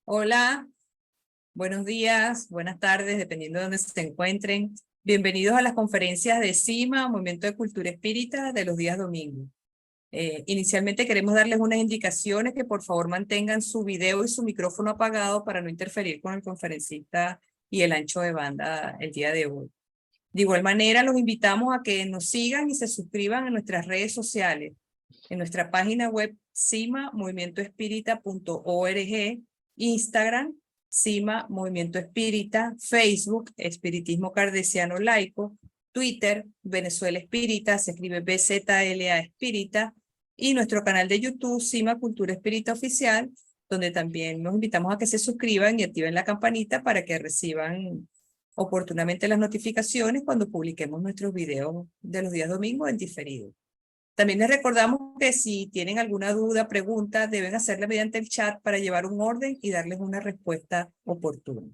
Hola, buenos días, buenas tardes, dependiendo de dónde se encuentren. Bienvenidos a las conferencias de CIMA, Movimiento de Cultura Espírita, de los días domingos. Inicialmente queremos darles unas indicaciones que por favor mantengan su video y su micrófono apagado para no interferir con el conferencista y el ancho de banda el día de hoy. De igual manera, los invitamos a que nos sigan y se suscriban a nuestras redes sociales, en nuestra página web CIMA movimientoespírita.org, Instagram, CIMA Movimiento Espírita, Facebook, Espiritismo Cardesiano Laico, Twitter, Venezuela Espírita, se escribe BZLA Espírita, y nuestro canal de YouTube, CIMA Cultura Espírita Oficial, donde también nos invitamos a que se suscriban y activen la campanita para que reciban oportunamente las notificaciones cuando publiquemos nuestros videos de los días domingos en diferido. También les recordamos que si tienen alguna duda, pregunta, deben hacerla mediante el chat para llevar un orden y darles una respuesta oportuna.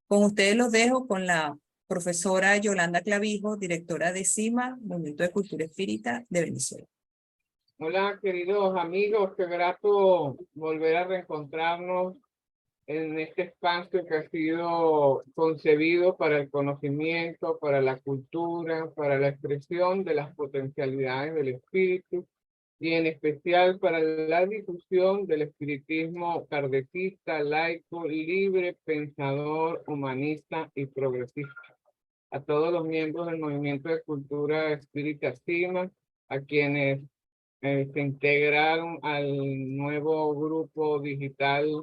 Con ustedes los dejo con la profesora Yolanda Clavijo, directora de CIMA, Movimiento de Cultura Espírita de Venezuela. Hola, queridos amigos, qué grato volver a reencontrarnos en este espacio que ha sido concebido para el conocimiento, para la cultura, para la expresión de las potencialidades del espíritu y en especial para la difusión del espiritismo kardecista, laico, libre, pensador, humanista y progresista. A todos los miembros del Movimiento de Cultura Espírita CIMA, a quienes se integraron al nuevo grupo digital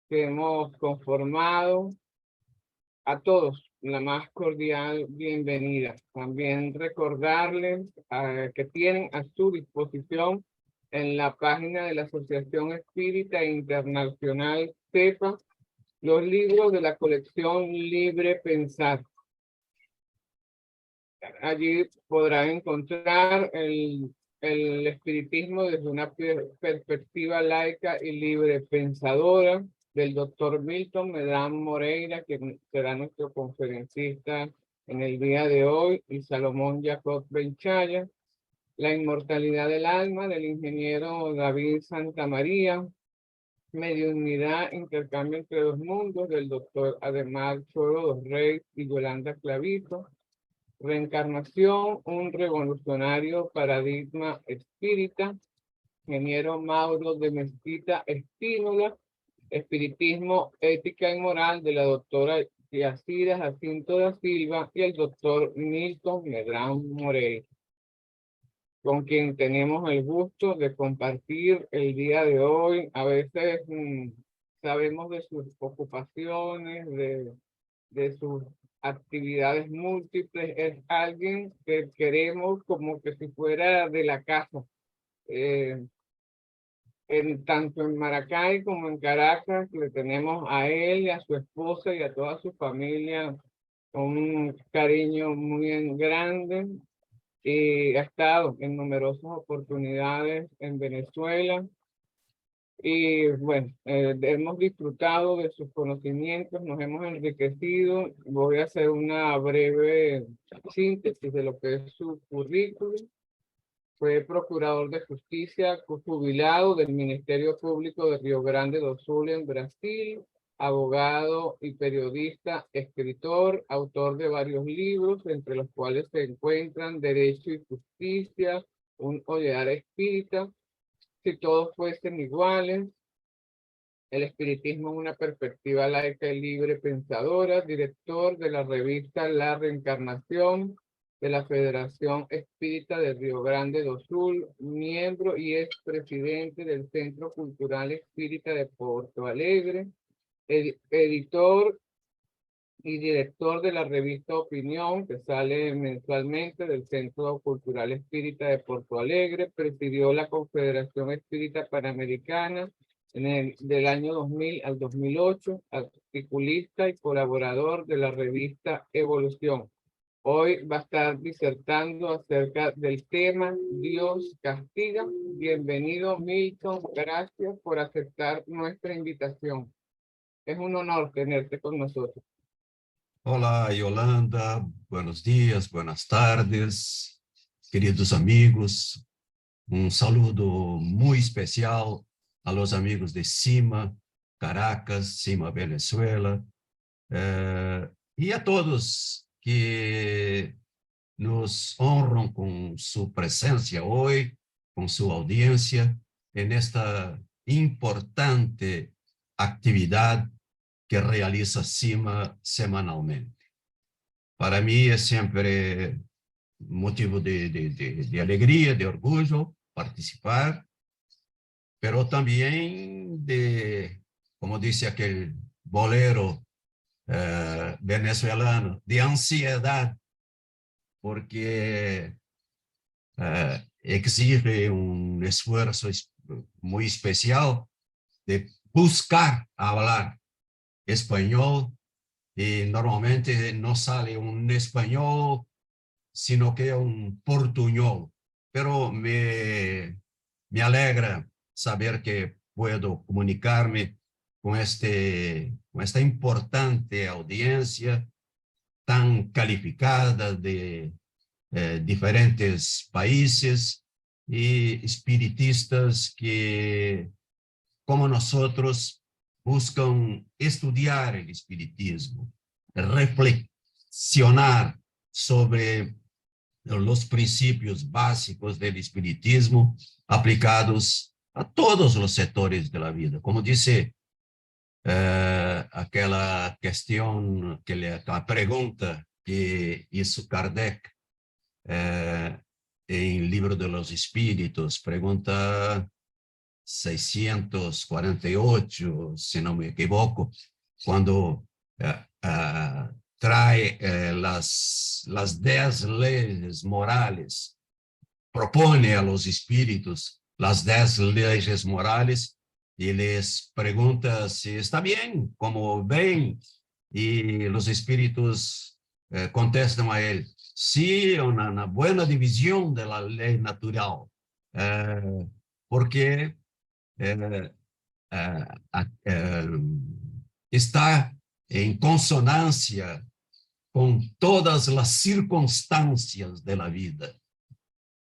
que hemos conformado, a todos la más cordial bienvenida. También recordarles que tienen a su disposición en la página de la Asociación Espírita Internacional CEPA los libros de la colección Libre Pensar. Allí podrán encontrar el espiritismo desde una perspectiva laica y libre pensadora del doctor Milton Medrano Moreira, que será nuestro conferencista en el día de hoy, y Salomón Jacob Benchaya, la inmortalidad del alma del ingeniero David Santamaría, mediunidad, intercambio entre dos mundos del doctor Ademar Choro dos Reyes y Yolanda Clavijo, reencarnación, un revolucionario paradigma espírita, ingeniero Mauro de Mezquita Espínola, espiritismo, ética y moral de la doctora Yacira Jacinto da Silva y el doctor Milton Medrano Moreira, con quien tenemos el gusto de compartir el día de hoy. A veces sabemos de sus ocupaciones, de sus actividades múltiples. Es alguien que queremos como que si fuera de la casa. Tanto en Maracay como en Caracas le tenemos a él y a su esposa y a toda su familia un cariño muy grande, y ha estado en numerosas oportunidades en Venezuela. Y bueno, hemos disfrutado de sus conocimientos, nos hemos enriquecido. Voy a hacer una breve síntesis de lo que es su currículum. Fue procurador de justicia jubilado del Ministerio Público de Río Grande do Sul en Brasil, abogado y periodista, escritor, autor de varios libros, entre los cuales se encuentran Derecho y Justicia, un olear espírita, Si todos fuesen iguales, el espiritismo en una perspectiva laica y libre pensadora, director de la revista La Reencarnación, de la Federación Espírita de Río Grande do Sul, miembro y expresidente del Centro Cultural Espírita de Porto Alegre, editor y director de la revista Opinión, que sale mensualmente del Centro Cultural Espírita de Porto Alegre. Presidió la Confederación Espírita Panamericana del año 2000 al 2008, articulista y colaborador de la revista Evolución. Hoy va a estar disertando acerca del tema Dios castiga. Bienvenido, Milton. Gracias por aceptar nuestra invitación. Es un honor tenerte con nosotros. Olá, Yolanda. Buenos dias, buenas tardes, queridos amigos. Saludo muito especial a los amigos de CIMA, Caracas, CIMA Venezuela, y a todos que nos honran con su presencia hoy, con su audiencia en esta importante actividad que realiza CIMA semanalmente. Para mí es siempre motivo de alegría, de orgullo participar, pero también como dice aquel bolero venezolano, de ansiedad, porque exige un esfuerzo muy especial de buscar hablar español, y normalmente no sale un español, sino que un portuñol. Pero me alegra saber que puedo comunicarme con esta importante audiencia tan calificada de diferentes países y espiritistas que, como nosotros, buscan estudiar el espiritismo, reflexionar sobre los principios básicos del espiritismo aplicados a todos los sectores de la vida. Como dice aquella cuestión, la pregunta que hizo Kardec en el Libro de los Espíritus, pregunta 648, si no me equivoco, cuando trae las 10 leyes morales, propone a los espíritus las 10 leyes morales y les pregunta si está bien, como ven, y los espíritus contestan a él, sí, una buena división de la ley natural, porque está en consonancia con todas las circunstancias de la vida.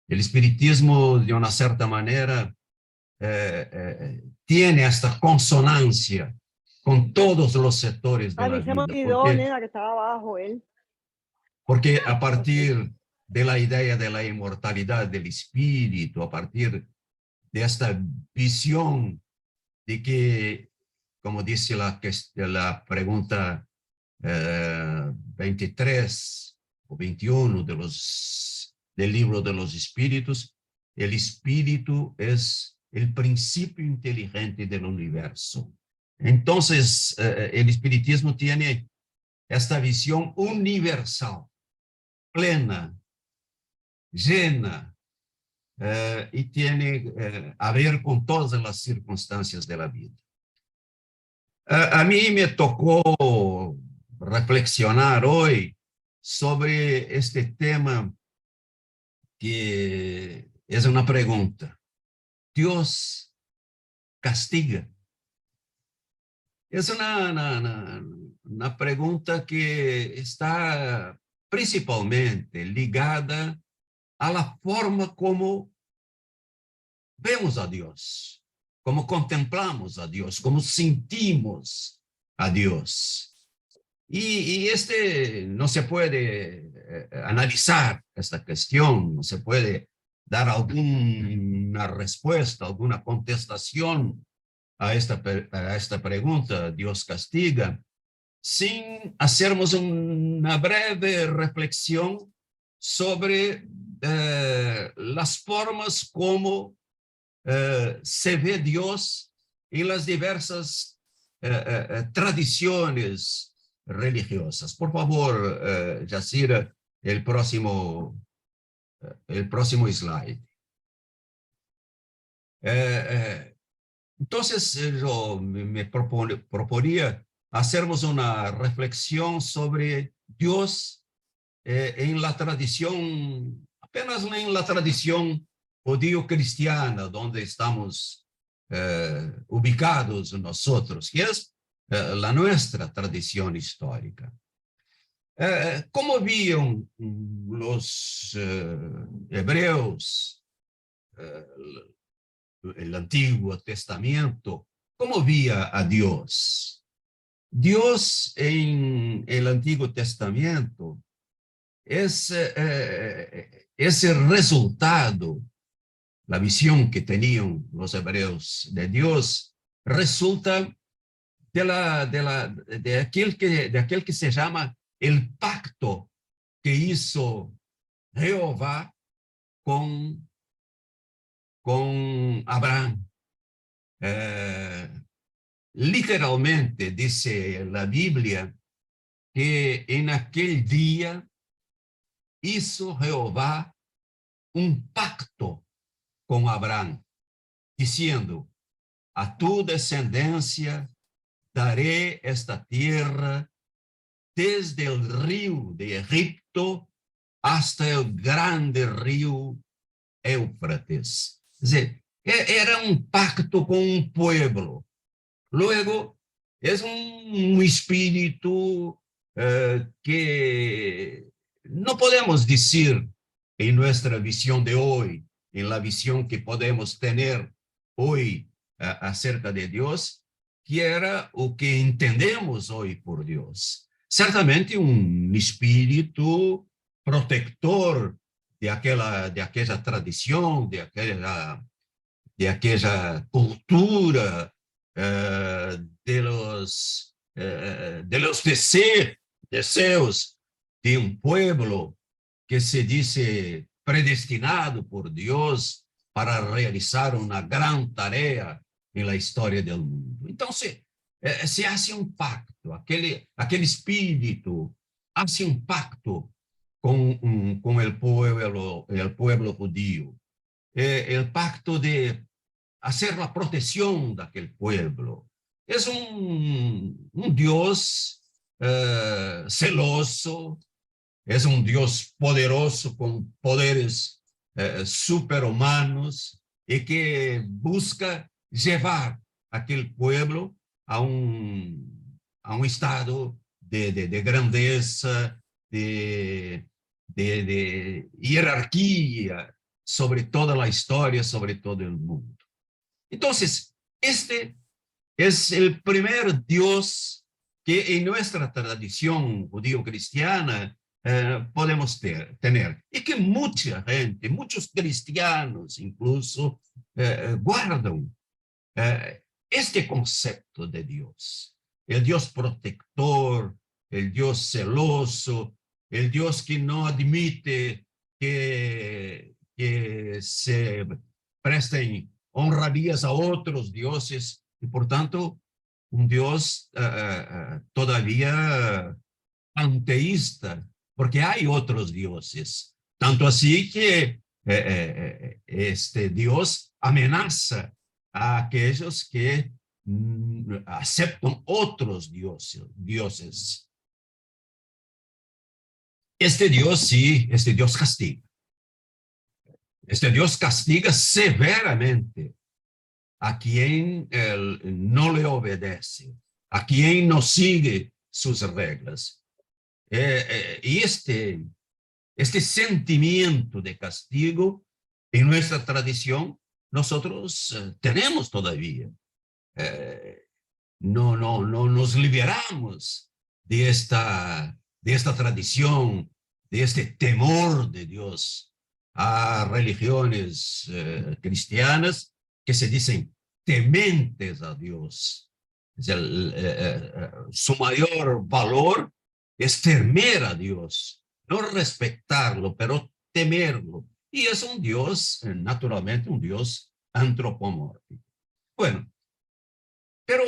El espiritismo, de una cierta manera, tiene esta consonancia con todos los sectores de la vida. A mí se me olvidó, nena, que estaba abajo él. Porque a partir de la idea de la inmortalidad del espíritu, a partir de esta visión de que, como dice la pregunta 23 o 21 del Libro de los Espíritus, el espíritu es el principio inteligente del universo. Entonces, el espiritismo tiene esta visión universal, plena, llena, y tiene a ver con todas las circunstancias de la vida. A mí me tocó reflexionar hoy sobre este tema que es una pregunta. ¿Dios castiga? Es una pregunta que está principalmente ligada a la forma como vemos a Dios, como contemplamos a Dios, como sentimos a Dios. Y no se puede analizar esta cuestión, no se puede dar alguna respuesta, alguna contestación a esta pregunta, ¿Dios castiga?, sin hacernos una breve reflexión sobre las formas como se ve Dios en las diversas tradiciones religiosas. Por favor, Yacira, el próximo slide. Entonces, yo me proponía hacernos una reflexión sobre Dios en la tradición, apenas en la tradición judío-cristiana, donde estamos ubicados nosotros, que es la nuestra tradición histórica. ¿Cómo vieron los hebreos el Antiguo Testamento? ¿Cómo vía a Dios? Dios en el Antiguo Testamento es el resultado, la visión que tenían los hebreos de Dios, resulta de aquel que se llama el pacto que hizo Jehová con Abraham. Literalmente dice la Biblia que en aquel día hizo Jehová un pacto con Abraham, diciendo: a tu descendencia daré esta tierra desde el río de Egipto hasta el grande río Éufrates. Es decir, era un pacto con un pueblo. Luego, es un espíritu que no podemos decir en nuestra visión de hoy, en la visión que podemos tener hoy acerca de Dios, que era o que entendemos hoy por Dios. Certamente un espíritu protector de aquella tradición, de aquella cultura, de los deseos de un pueblo que se dice predestinado por Dios para realizar una gran tarea en la historia del mundo. Entonces, se hace un pacto, aquel espíritu hace un pacto con el pueblo judío, el pacto de hacer la protección de aquel pueblo. Es un Dios celoso, es un Dios poderoso con poderes superhumanos y que busca llevar aquel pueblo a un estado de grandeza, de jerarquía sobre toda la historia, sobre todo el mundo. Entonces, este es el primer Dios que en nuestra tradición judío-cristiana podemos tener. Y que mucha gente, muchos cristianos incluso, guardan este concepto de Dios. El Dios protector, el Dios celoso, el Dios que no admite que se presten honrarías a otros dioses, y por tanto, un Dios todavía panteísta, porque hay otros dioses. Tanto así que este Dios amenaza a aquellos que aceptan otros dioses. Este Dios sí, este Dios castiga. Este Dios castiga severamente a quien no le obedece, a quien no sigue sus reglas. Y este sentimiento de castigo en nuestra tradición nosotros tenemos todavía. No nos liberamos de esta tradición, de este temor de Dios a religiones cristianas que se dicen tementes a Dios. Su mayor valor es temer a Dios, no respetarlo, pero temerlo. Y es un Dios, naturalmente, un Dios antropomórfico. Bueno, pero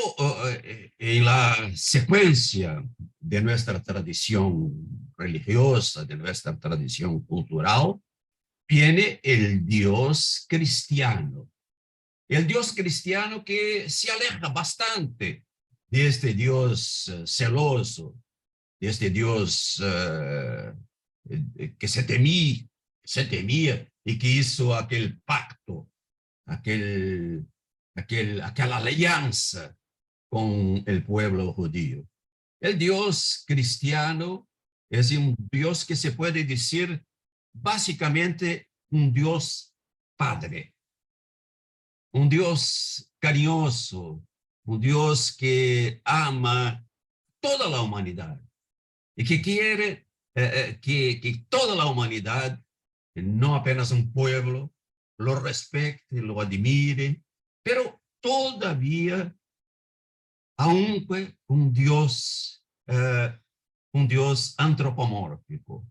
en la secuencia de nuestra tradición religiosa, de nuestra tradición cultural, viene el Dios cristiano. El Dios cristiano que se aleja bastante de este Dios celoso, de este Dios que se temía y que hizo aquel pacto, aquella alianza con el pueblo judío. El Dios cristiano es un Dios que se puede decir básicamente un Dios padre, un Dios cariñoso, un Dios que ama toda la humanidad y que quiere que toda la humanidad, no apenas un pueblo, lo respete, lo admire, pero todavía aún un Dios antropomórfico.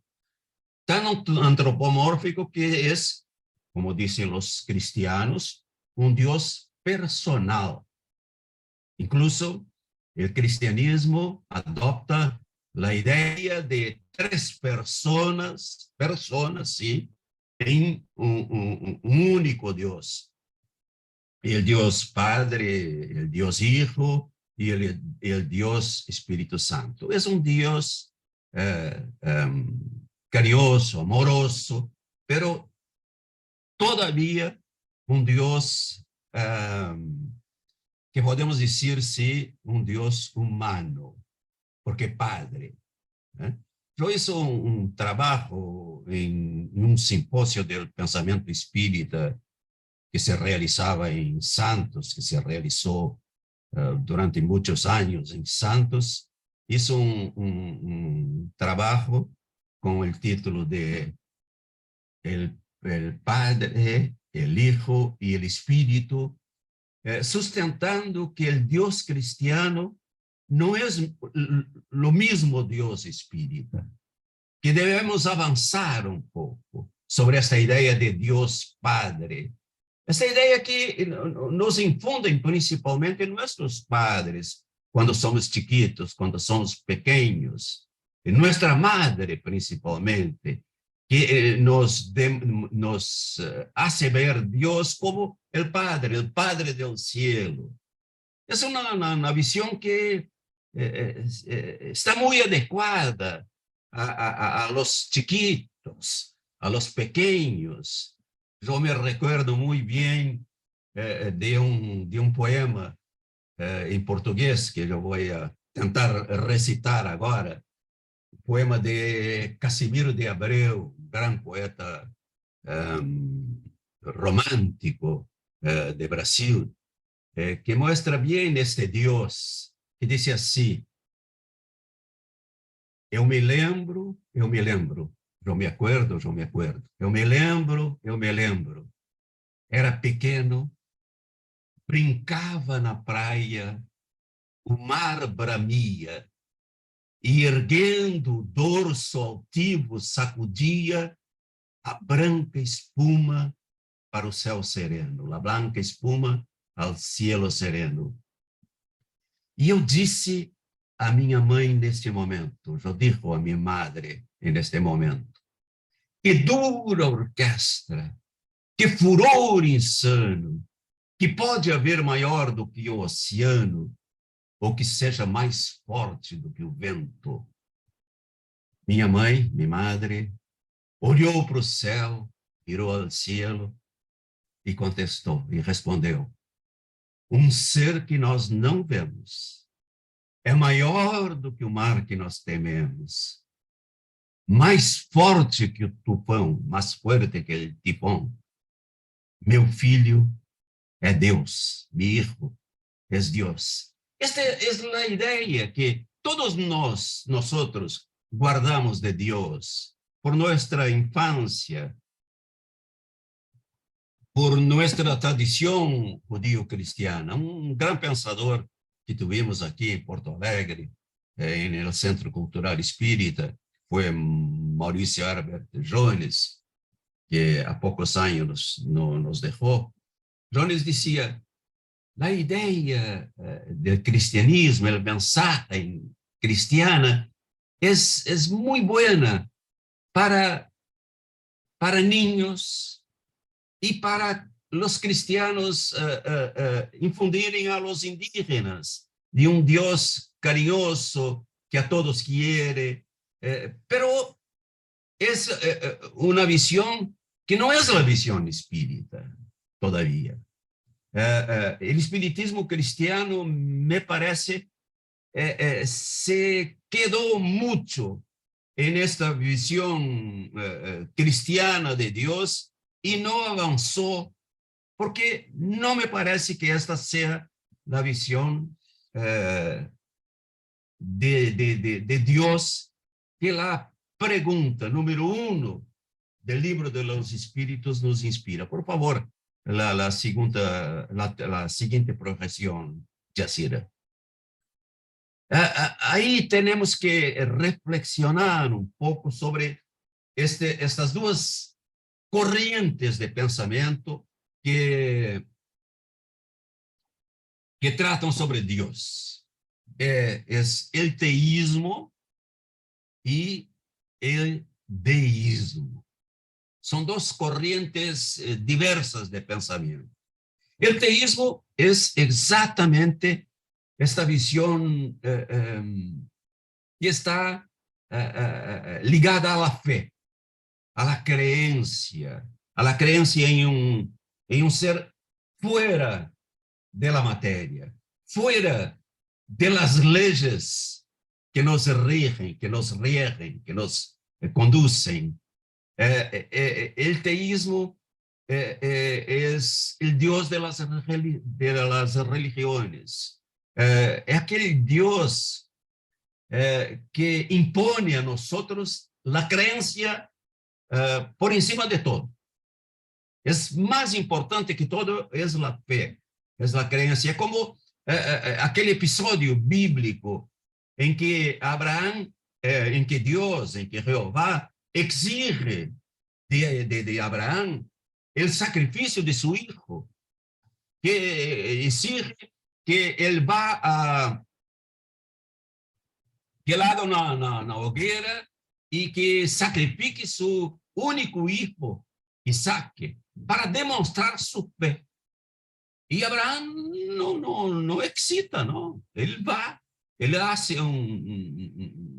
Tan antropomórfico que es, como dicen los cristianos, un Dios personal. Incluso el cristianismo adopta la idea de tres personas, sí, en un único Dios. El Dios Padre, el Dios Hijo y el Dios Espíritu Santo. Es un Dios cariñoso, amoroso, pero todavía un Dios que podemos decir, sí, un Dios humano, porque Padre. Yo hice un trabajo en un simposio del pensamiento espírita que se realizaba en Santos, que se realizó durante muchos años en Santos. Hizo un trabajo con el título de el Padre, el Hijo y el Espíritu, sustentando que el Dios cristiano no es lo mismo Dios espírita, que debemos avanzar un poco sobre esta idea de Dios Padre, esta idea que nos infunden principalmente nuestros padres cuando somos chiquitos, cuando somos pequeños, y nuestra madre principalmente, que nos hace ver Dios como el Padre del cielo. Es una visión que está muy adecuada a los chiquitos, a los pequeños. Yo me recuerdo muy bien de un poema en portugués que yo voy a tentar recitar ahora. Poema de Casimiro de Abreu, un gran poeta romántico de Brasil, que muestra bien este Dios, que dice así: eu me lembro, eu me me acuerdo, eu me lembro, era pequeno, brincava na praia, o mar bramia, e erguendo o dorso altivo sacudia a branca espuma para o céu sereno, a branca espuma ao cielo sereno. E eu disse a minha mãe neste momento, eu digo a minha madre neste momento: que dura orquestra, que furor insano, que pode haver maior do que o oceano, ou que seja mais forte do que o vento. Minha mãe, minha madre, olhou para o céu, virou ao cielo e contestou, e respondeu: um ser que nós não vemos é maior do que o mar que nós tememos, mais forte que o tufão, mais forte que o tifão. Meu filho é Deus, mi hijo es Dios. Esta es la idea que todos nosotros guardamos de Dios por nuestra infancia, por nuestra tradición judío-cristiana. Un gran pensador que tuvimos aquí en Porto Alegre, en el Centro Cultural Espírita, fue Mauricio Herbert Jones, que a pocos años nos dejó. Jones decía: la idea del cristianismo, el mensaje cristiana, es muy buena para niños y para los cristianos infundirem a los indígenas de un Dios cariñoso que a todos quiere, pero es una visión que no es la visión espírita todavía. El espiritismo cristiano, me parece, se quedó mucho en esta visión cristiana de Dios y no avanzó, porque no me parece que esta sea la visión de Dios, que la pregunta número 1 del libro de los Espíritus nos inspira. Por favor, la siguiente projeción, Yacira. Ahí tenemos que reflexionar un poco sobre estas dos corrientes de pensamiento que tratan sobre Dios. Es el teísmo y el deísmo. Son dos corrientes diversas de pensamiento. El teísmo es exactamente esta visión que está ligada a la fe, a la creencia en un ser fuera de la materia, fuera de las leyes que nos rigen, que nos conducen. El teísmo es el Dios de las religiones. Es aquel Dios que impone a nosotros la creencia por encima de todo. Es más importante que todo, es la fe, es la creencia. Es como aquel episodio bíblico en que Abraham, en que Dios, en que Jehová exige de Abraham el sacrificio de su hijo, que exige que él va a que la haga una hoguera y que sacrifique su único hijo, Isaac, para demostrar su fe. Y Abraham no excita, ¿no? Él va, él hace un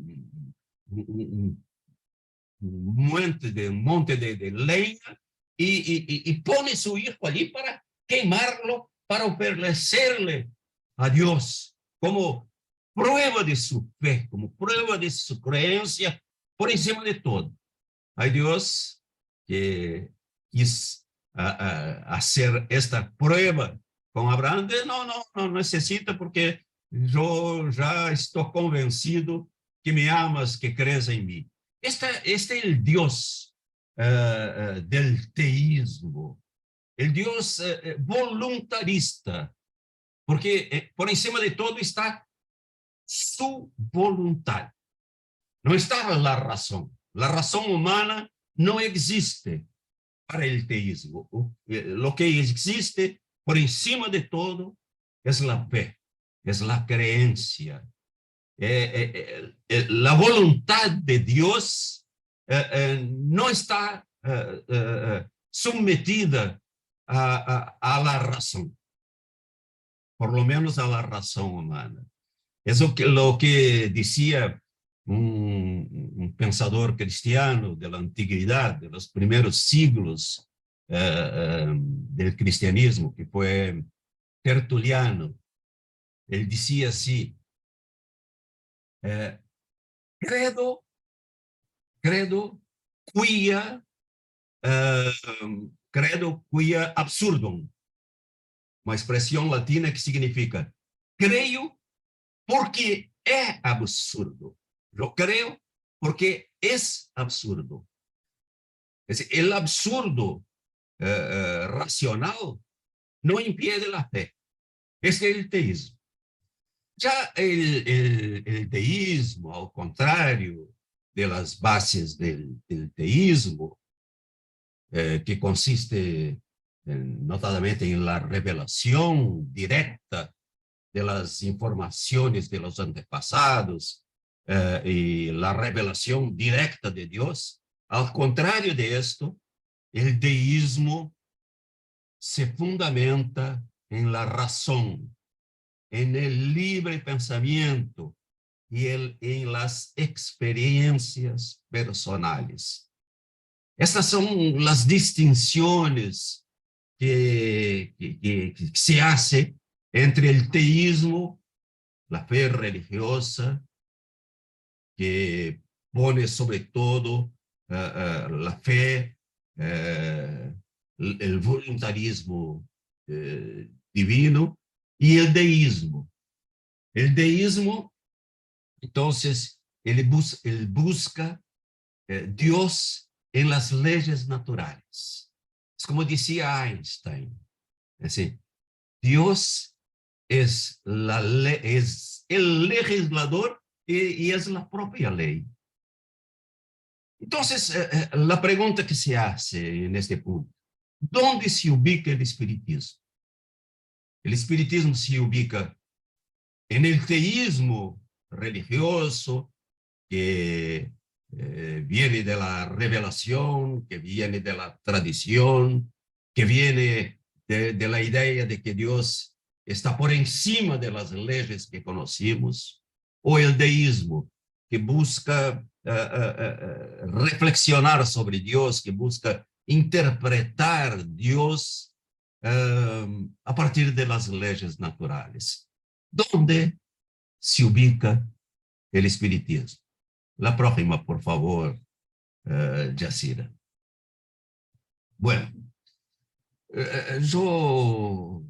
monte de leña y pone su hijo allí para quemarlo, para ofrecerle a Dios como prueba de su fe, como prueba de su creencia por encima de todo. Hay Dios que quiso hacer esta prueba con Abraham. No necesita, porque yo ya estoy convencido que me amas, que crees en mí. Este es el Dios del teísmo, el Dios voluntarista, porque por encima de todo está su voluntad. No está la razón. La razón humana no existe para el teísmo. Lo que existe por encima de todo es la fe, es la creencia. La voluntad de Dios no está sometida a la razón, por lo menos a la razón humana. Es lo que decía un pensador cristiano de la antigüedad, de los primeros siglos del cristianismo, que fue Tertuliano. Él decía así: credo quia absurdum, uma expresión latina que significa creo porque es absurdo. Yo creo porque es absurdo. Es decir, el absurdo racional no impide la fe. Es el teísmo. Ya el teísmo, al contrario de las bases del teísmo, que consiste notadamente en la revelación directa de las informaciones de los antepasados y la revelación directa de Dios. Al contrario de esto, el deísmo se fundamenta en la razón, en el libre pensamiento y en las experiencias personales. Estas son las distinciones que se hace entre el teísmo, la fe religiosa, que pone sobre todo la fe, el voluntarismo divino, y el deísmo. El deísmo, entonces, él busca Dios en las leyes naturales. Es como decía Einstein, es decir, Dios es el legislador y es la propia ley. Entonces, la pregunta que se hace en este punto, ¿dónde se ubica el espiritismo? El espiritismo se ubica en el teísmo religioso que viene de la revelación, que viene de la tradición, que viene de la idea de que Dios está por encima de las leyes que conocimos, o el deísmo, que busca reflexionar sobre Dios, que busca interpretar Dios a partir de las leyes naturales. ¿Dónde se ubica el espiritismo? La próxima, por favor, Yacira. Bueno, yo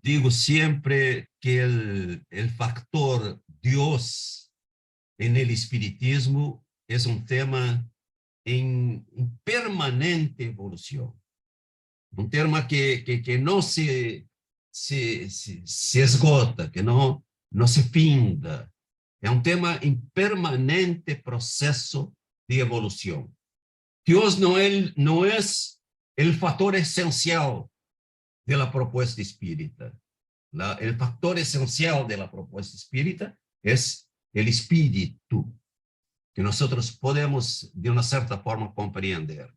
digo siempre que el factor Dios en el espiritismo es un tema en permanente evolución. Un tema que no se esgota, que no se finda. Es un tema en permanente proceso de evolución. Dios no es el factor esencial de la propuesta espírita. El factor esencial de la propuesta espírita es el espíritu, que nosotros podemos de una cierta forma comprender.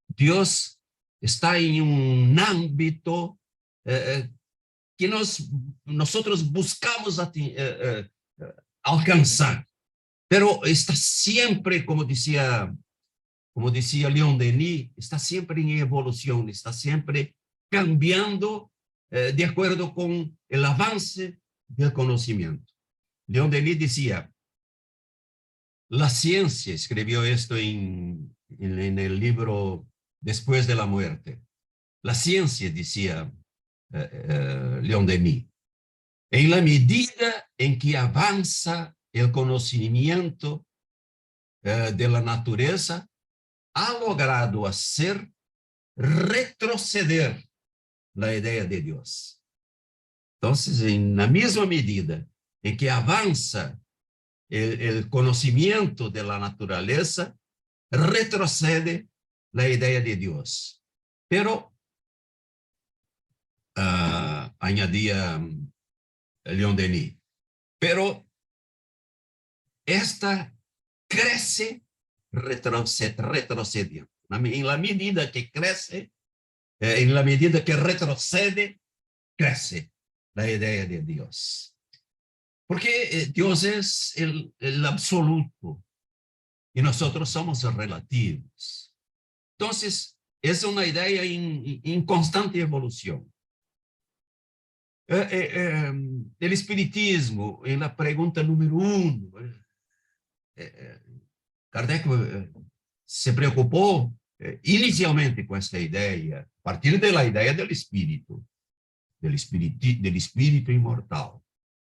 Dios está en un ámbito que nosotros buscamos alcanzar, pero está siempre, como decía Leon Denis, está siempre en evolución, está siempre cambiando de acuerdo con el avance del conocimiento. Leon Denis decía, la ciencia, escribió esto en el libro Después de la muerte, la ciencia, decía Leon Denis, en la medida en que avanza el conocimiento de la naturaleza, ha logrado hacer retroceder la idea de Dios. Entonces, en la misma medida en que avanza el conocimiento de la naturaleza, retrocede la idea de Dios. Pero, añadía Leon Denis, pero esta crece retrocediendo. En la medida que crece, en la medida que retrocede, crece la idea de Dios. Porque Dios es el absoluto y nosotros somos relativos. Entonces, es una idea en constante evolución. El espiritismo, en la pregunta número 1, Kardec se preocupó inicialmente con esta idea, a partir de la idea del espíritu inmortal,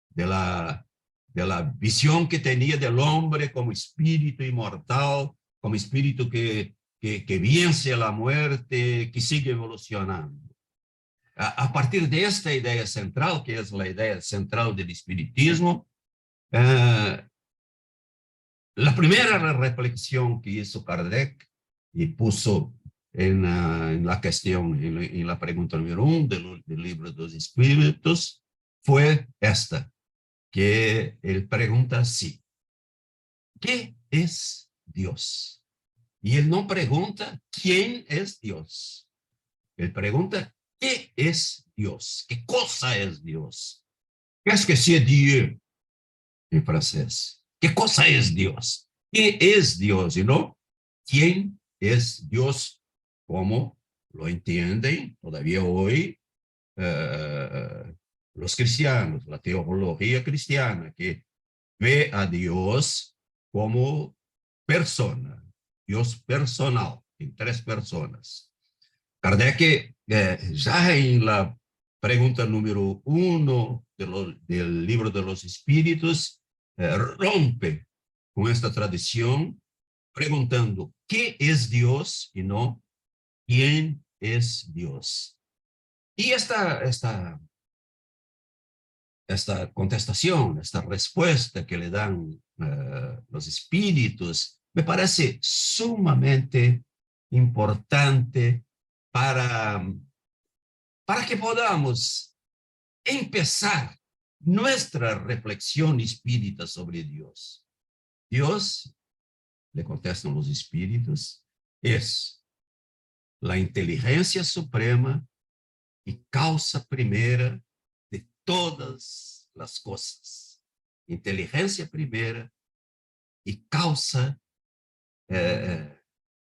de la visión que tenía del hombre como espíritu inmortal, como espíritu que vence a la muerte, que sigue evolucionando. A partir de esta idea central, que es la idea central del espiritismo, la primera reflexión que hizo Kardec y puso en la cuestión, en la pregunta número 1 del libro de los Espíritus, fue esta, que él pregunta así: ¿qué es Dios? Y él no pregunta quién es Dios. Él pregunta ¿qué es Dios? ¿Qué cosa es Dios? Qu'est-ce que c'est Dieu en francés? ¿Qué cosa es Dios? ¿Qué es Dios? Y no, ¿quién es Dios? ¿Cómo lo entienden todavía hoy los cristianos, la teología cristiana, que ve a Dios como persona, Dios personal, en 3 personas. Kardec, ya en la pregunta número 1 del libro de los Espíritus rompe con esta tradición preguntando ¿qué es Dios? Y no ¿quién es Dios? Y esta contestación, esta respuesta que le dan los espíritus, me parece sumamente importante para que podamos empezar nuestra reflexión espírita sobre Dios. Dios, le contestan los espíritus, es la inteligencia suprema y causa primera de todas las cosas. Inteligencia primera y causa,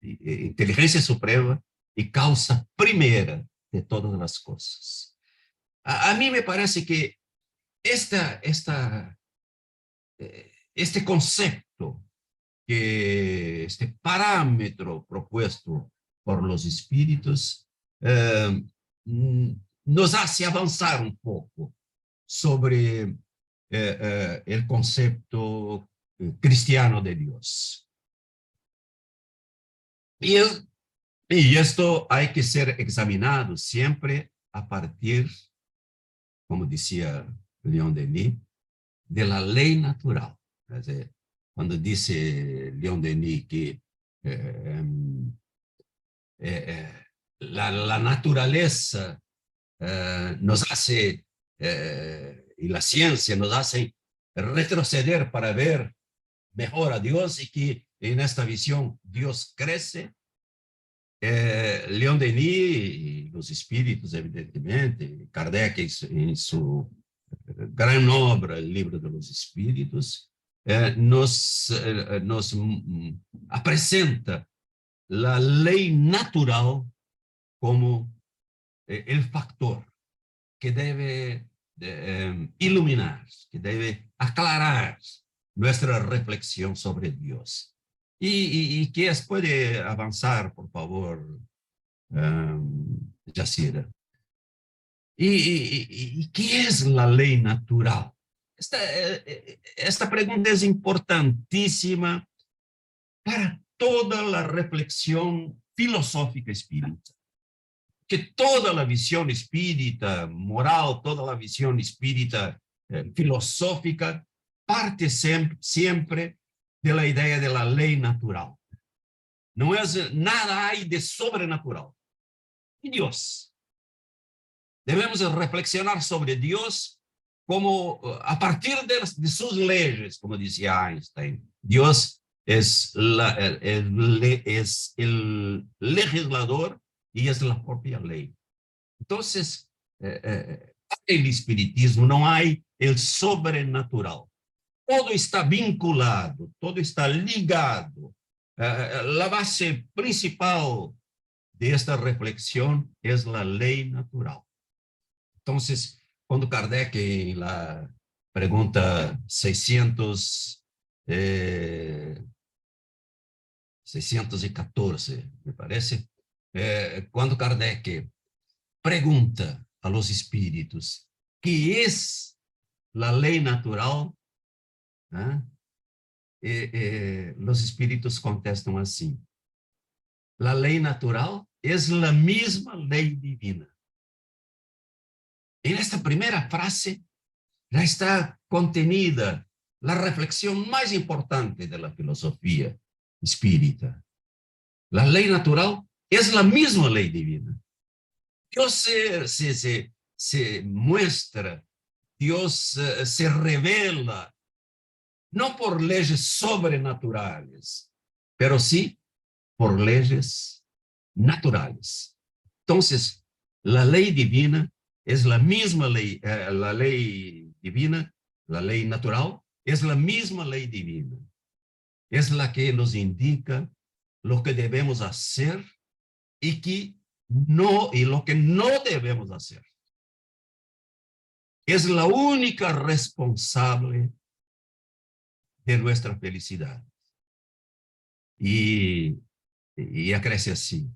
inteligencia suprema y causa primera de todas las cosas. A mí me parece que este concepto, este parámetro propuesto por los espíritus, nos hace avanzar un poco sobre el concepto cristiano de Dios. Y esto hay que ser examinado siempre a partir, como decía Leon Denis, de la ley natural. Es decir, cuando dice Leon Denis que la naturaleza nos hace, y la ciencia nos hace retroceder para ver mejor a Dios, y que en esta visión Dios crece. Leon Denis y los espíritus, evidentemente, Kardec en su gran obra, el libro de los espíritus, nos presenta la ley natural como el factor que debe iluminar, que debe aclarar nuestra reflexión sobre Dios. Y que puede avanzar, por favor, Yacira. ¿Y qué es la ley natural? Esta pregunta es importantísima para toda la reflexión filosófica espírita. Que toda la visión espírita moral, toda la visión espírita filosófica parte siempre de la idea de la ley natural. No es nada hay de sobrenatural. Y Dios. Debemos reflexionar sobre Dios como a partir de sus leyes, como decía Einstein. Dios es el legislador y es la propia ley. Entonces, en el espiritismo no hay el sobrenatural. Todo está vinculado, todo está ligado. La base principal de esta reflexión es la ley natural. Entonces, cuando Kardec en la pregunta 614, me parece, cuando Kardec pregunta a los espíritus ¿qué es la ley natural? Los espíritus contestan así: la ley natural es la misma ley divina. En esta primera frase ya está contenida la reflexión más importante de la filosofía espírita. La ley natural es la misma ley divina. Dios se muestra, Dios se revela, no por leyes sobrenaturales, pero sí por leyes naturales. Entonces, la ley divina es la misma ley, la ley divina, la ley natural, es la misma ley divina. Es la que nos indica lo que debemos hacer y lo que no debemos hacer. Es la única responsable de nuestra felicidad. Y acrece así: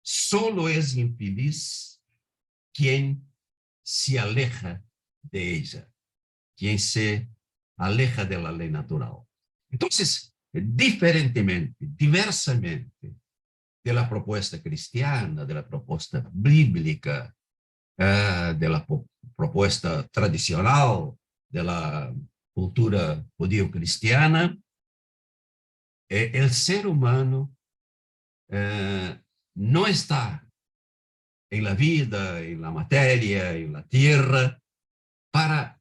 solo es infeliz quien se aleja de ella, quien se aleja de la ley natural. Entonces, diferentemente, diversamente de la propuesta cristiana, de la propuesta bíblica, de la propuesta tradicional de la cultura judío-cristiana, el ser humano no está en la vida, en la materia, en la tierra, para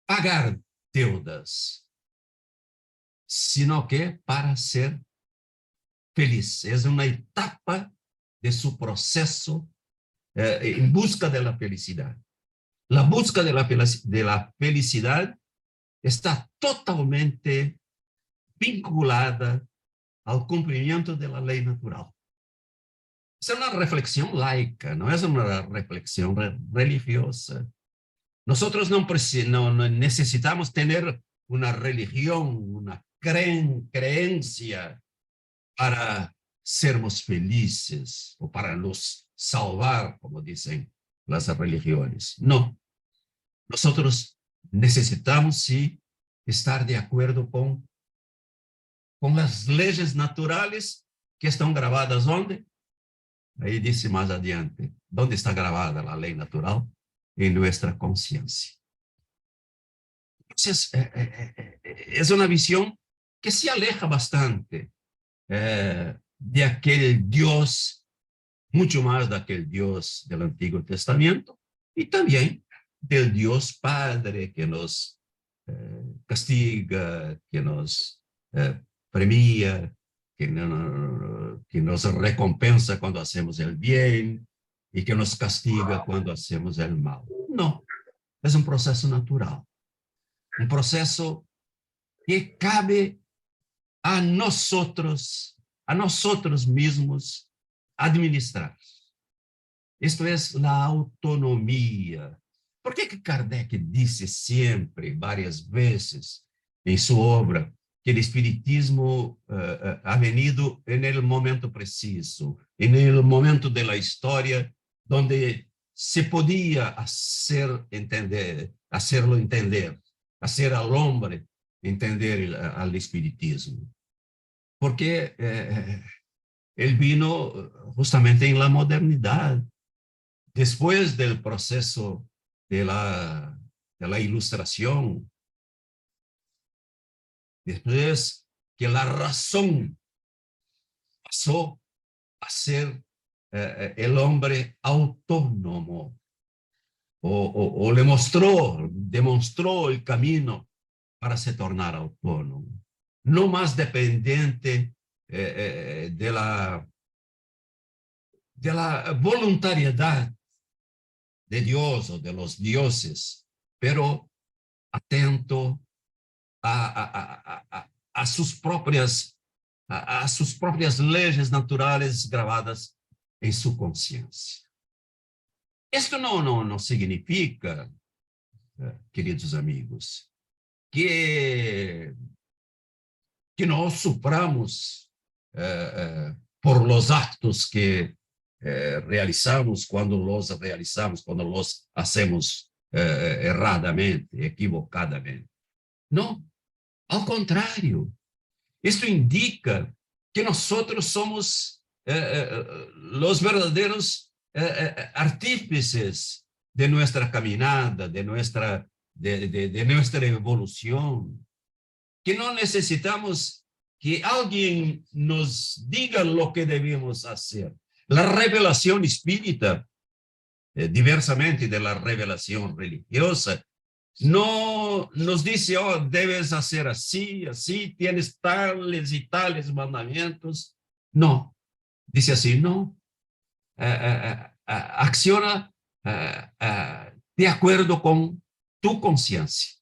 pagar deudas, sino que para ser feliz. Es una etapa de su proceso en busca de la felicidad. La búsqueda de la felicidad está totalmente vinculada al cumplimiento de la ley natural. Es una reflexión laica, no es una reflexión religiosa. Nosotros no necesitamos tener una religión, una creencia para sermos felices o para nos salvar, como dicen las religiones. No. Nosotros necesitamos, sí, estar de acuerdo con las leyes naturales que están grabadas ¿dónde? Ahí dice más adiante, ¿dónde está grabada la ley natural? En nuestra conciencia. Entonces, es una visión que se aleja bastante de aquel Dios, mucho más de aquel Dios del Antiguo Testamento, y también del Dios Padre que nos castiga, que nos premia, que nos recompensa cuando hacemos el bien y que nos castiga cuando hacemos el mal. No, es un proceso natural, un proceso que cabe a nosotros mismos administrar. Esto es la autonomía. ¿Por qué que Kardec dice siempre, varias veces, en su obra, que el espiritismo ha venido en el momento preciso, en el momento de la historia donde se podía hacerlo entender, hacer al hombre entender al espiritismo? Porque él vino justamente en la modernidad, después del proceso de la ilustración, después que la razón pasó a ser el hombre autónomo, o demostró el camino para se tornar autónomo, no más dependiente de la voluntariedad de Dios o de los dioses, pero atento a sus propias leyes naturales grabadas en su conciencia. Esto no significa, queridos amigos, que no suframos por los actos que realizamos cuando los hacemos erradamente, equivocadamente. No, al contrario. Esto indica que nosotros somos los verdaderos artífices de nuestra caminada, de nuestra evolución, que no necesitamos que alguien nos diga lo que debemos hacer. La revelación espírita, diversamente de la revelación religiosa, no nos dice, oh, debes hacer así, así, tienes tales y tales mandamientos. No, dice así, no. Acciona de acuerdo con tu conciencia,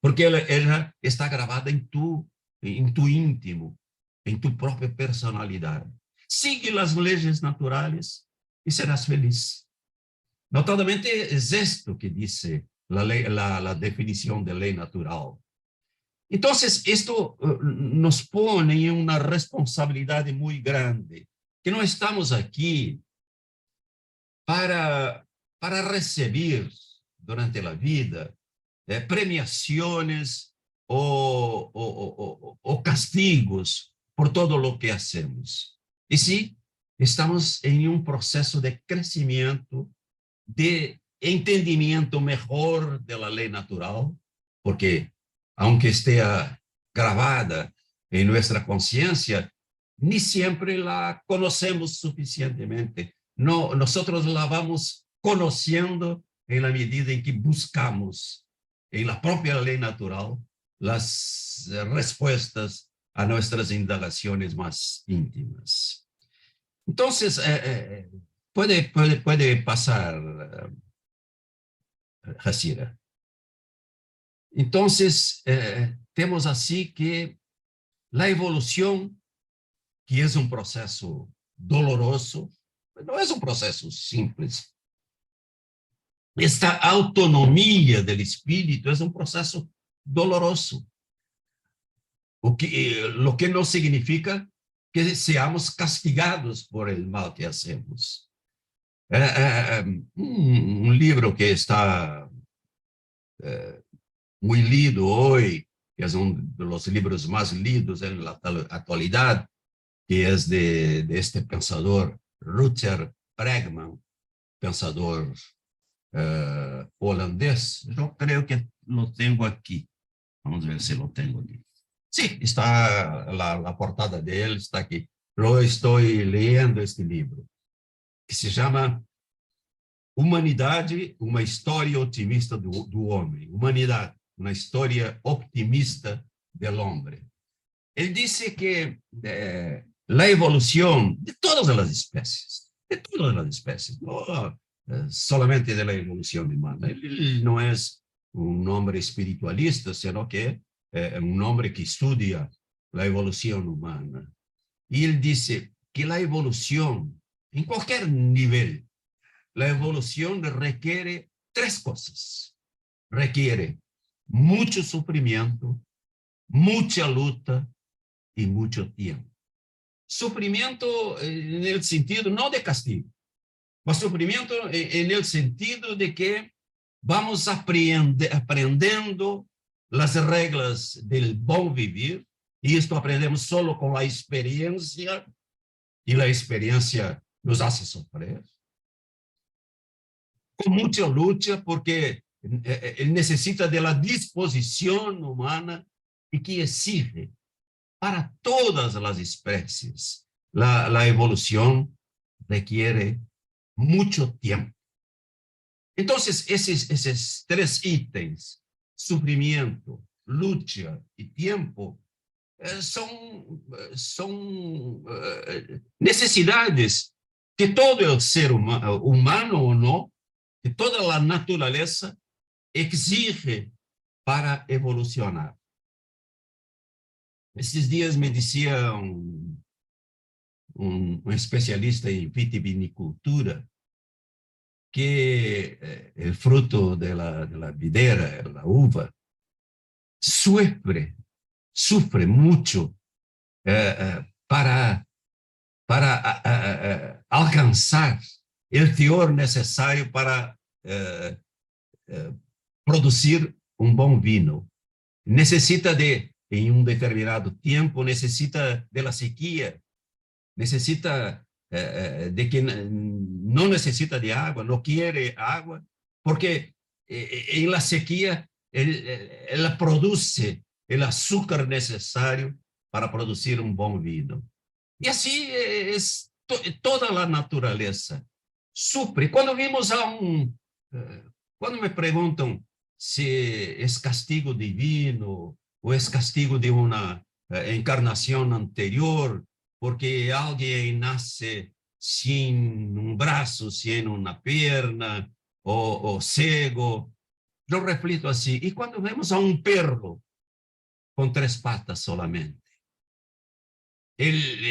porque ella está grabada en tu íntimo, en tu propia personalidad. Sigue las leyes naturales y serás feliz. Notadamente es esto que dice la definición de ley natural. Entonces, esto nos pone en una responsabilidad muy grande, que no estamos aquí para recibir durante la vida premiaciones o castigos por todo lo que hacemos. Y sí, estamos en un proceso de crecimiento, de entendimiento mejor de la ley natural, porque aunque esté grabada en nuestra conciencia, ni siempre la conocemos suficientemente. No, nosotros la vamos conociendo en la medida en que buscamos en la propia ley natural las respuestas a nuestras indagaciones más íntimas. Entonces, puede pasar, Jacira. Entonces, tenemos así que la evolución, que es un proceso doloroso, no es un proceso simple. Esta autonomía del espíritu es un proceso doloroso, lo que no significa que seamos castigados por el mal que hacemos. Un libro que está muy lido hoy, que es uno de los libros más lidos en la actualidad, que es de este pensador Rutger Bregman, pensador holandés. Yo creo que lo tengo aquí. Vamos a ver si lo tengo aquí. Sí, está la portada de él, está aquí. Yo estoy leyendo este libro, que se llama Humanidade, uma história optimista do homem. Humanidade, uma história optimista del hombre. Él dice que la evolución de todas las especies, no solamente de la evolución humana. Él no es un hombre espiritualista, sino que un hombre que estudia la evolución humana. Y él dice que la evolución, en cualquier nivel, la evolución requiere tres cosas. Requiere mucho sufrimiento, mucha lucha y mucho tiempo. Sufrimiento en el sentido no de castigo, mas sufrimiento en el sentido de que vamos aprendiendo las reglas del buen vivir, y esto aprendemos solo con la experiencia, y la experiencia nos hace sufrir. Con mucha lucha, porque él necesita de la disposición humana y que exige para todas las especies. La evolución requiere mucho tiempo. Entonces, esos tres ítems, sufrimiento, lucha y tiempo, son necesidades que todo el ser humano o no, que toda la naturaleza exige para evolucionar. Esses días me decía un especialista en vitivinicultura que el fruto de la videra, la uva, sufre mucho para alcanzar el teor necesario para producir un buen vino. Necesita en un determinado tiempo, necesita de la sequía, necesita de que no necesita de agua, no quiere agua, porque en la sequía ela produce el azúcar necesario para producir un buen vino. Y así es toda la naturaleza. Sufre. Cuando me preguntan si es castigo divino o es castigo de una encarnación anterior, porque alguien nace sin un brazo, sin una pierna, o ciego, yo reflito así. Y cuando vemos a un perro con 3 patas solamente,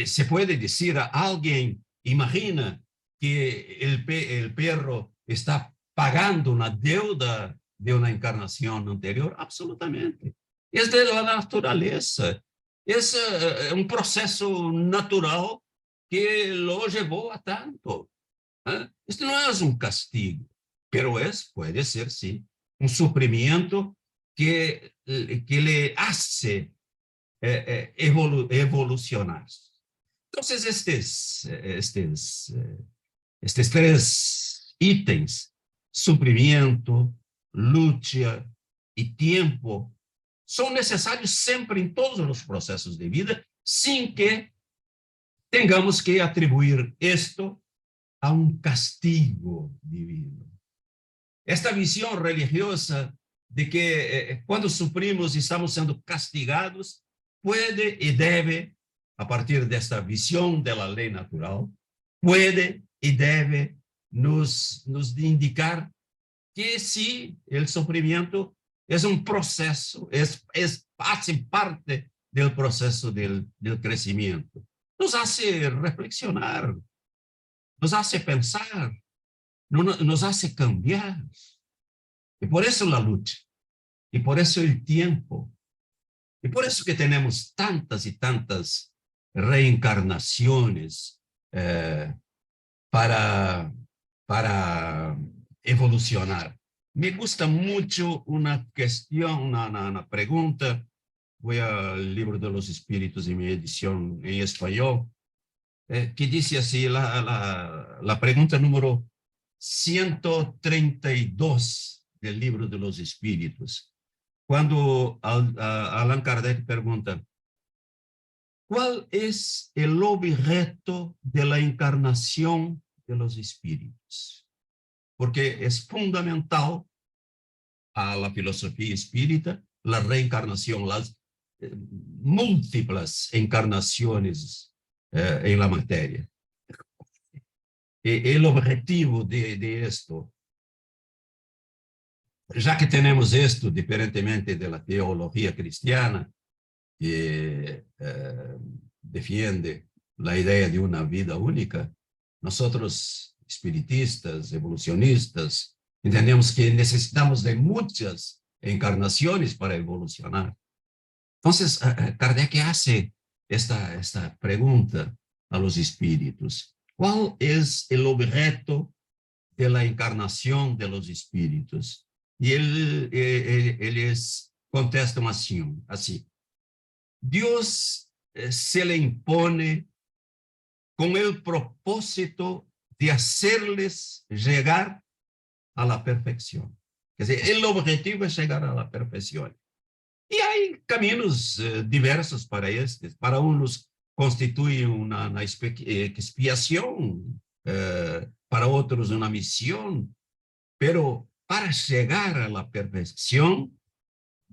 se puede decir a alguien, imagina que el perro está pagando una deuda de una encarnación anterior. Absolutamente. Es de la naturaleza. Es un proceso natural que lo llevó a tanto. Esto no es un castigo. pero puede ser, sí, un sufrimiento que le hace evolucionar. Entonces, estes tres itens, sufrimiento, lucha y tiempo, son necesarios siempre en todos los procesos de vida, sin que tengamos que atribuir esto a un castigo divino. Esta visión religiosa de que cuando sufrimos y estamos siendo castigados, puede y debe, a partir de esta visión de la ley natural, puede y debe nos indicar que sí, el sufrimiento es un proceso, hace parte del proceso del crecimiento. Nos hace reflexionar, nos hace pensar, nos hace cambiar. Y por eso la lucha, y por eso el tiempo, y por eso que tenemos tantas y tantas reencarnaciones para evolucionar. Me gusta mucho una cuestión, una pregunta. Voy al Libro de los Espíritus en mi edición en español, que dice así, la pregunta número 132 del Libro de los Espíritus. Cuando Allan Kardec pregunta, ¿cuál es el objeto de la encarnación de los espíritus? Porque es fundamental a la filosofía espírita la reencarnación, las múltiples encarnaciones en la materia. El objetivo de esto, ya que tenemos esto, diferentemente de la teología cristiana, que defiende la idea de una vida única, nosotros, espiritistas, evolucionistas, entendemos que necesitamos de muchas encarnaciones para evolucionar. Entonces, Kardec hace esta pregunta a los espíritus. ¿Cuál es el objeto de la encarnación de los espíritus? Y ellos contestan así. Dios se le impone con el propósito de hacerles llegar a la perfección. Es decir, el objetivo es llegar a la perfección. Y hay caminos diversos para estos. Para unos constituye una expiación, para otros una misión, pero para llegar a la perfección